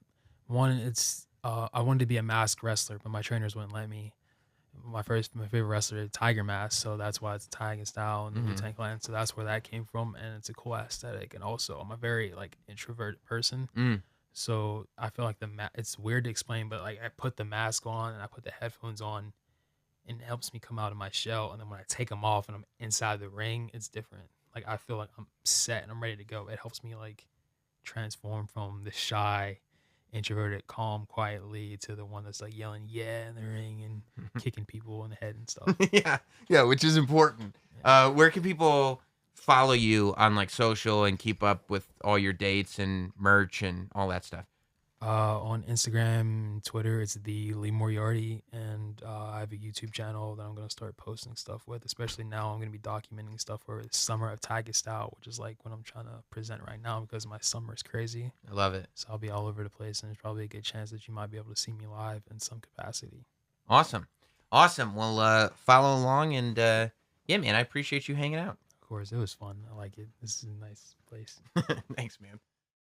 One, it's I wanted to be a masked wrestler, but my trainers wouldn't let me. My favorite wrestler is Tiger Mask, so that's why it's TAIGA Style and the Wu-Tang Clan. So that's where that came from, and it's a cool aesthetic. And also, I'm a very like introverted person, so I feel like it's weird to explain, but like I put the mask on and I put the headphones on, and it helps me come out of my shell. And then when I take them off and I'm inside the ring, it's different. Like I feel like I'm set and I'm ready to go. It helps me like transform from the shy, introverted, calm, quiet Lee to the one that's like yelling yeah in the ring and kicking people in the head and stuff. yeah, which is important. Where can people follow you on like social and keep up with all your dates and merch and all that stuff? On Instagram and Twitter, it's the Lee Moriarty, and I have a YouTube channel that I'm going to start posting stuff with, especially now I'm going to be documenting stuff for the summer of TAIGA Style, which is like what I'm trying to present right now because my summer is crazy. I love it. So I'll be all over the place, and there's probably a good chance that you might be able to see me live in some capacity. Awesome. Well, follow along, and yeah, man, I appreciate you hanging out. Of course, it was fun. I like it. This is a nice place. Thanks, man.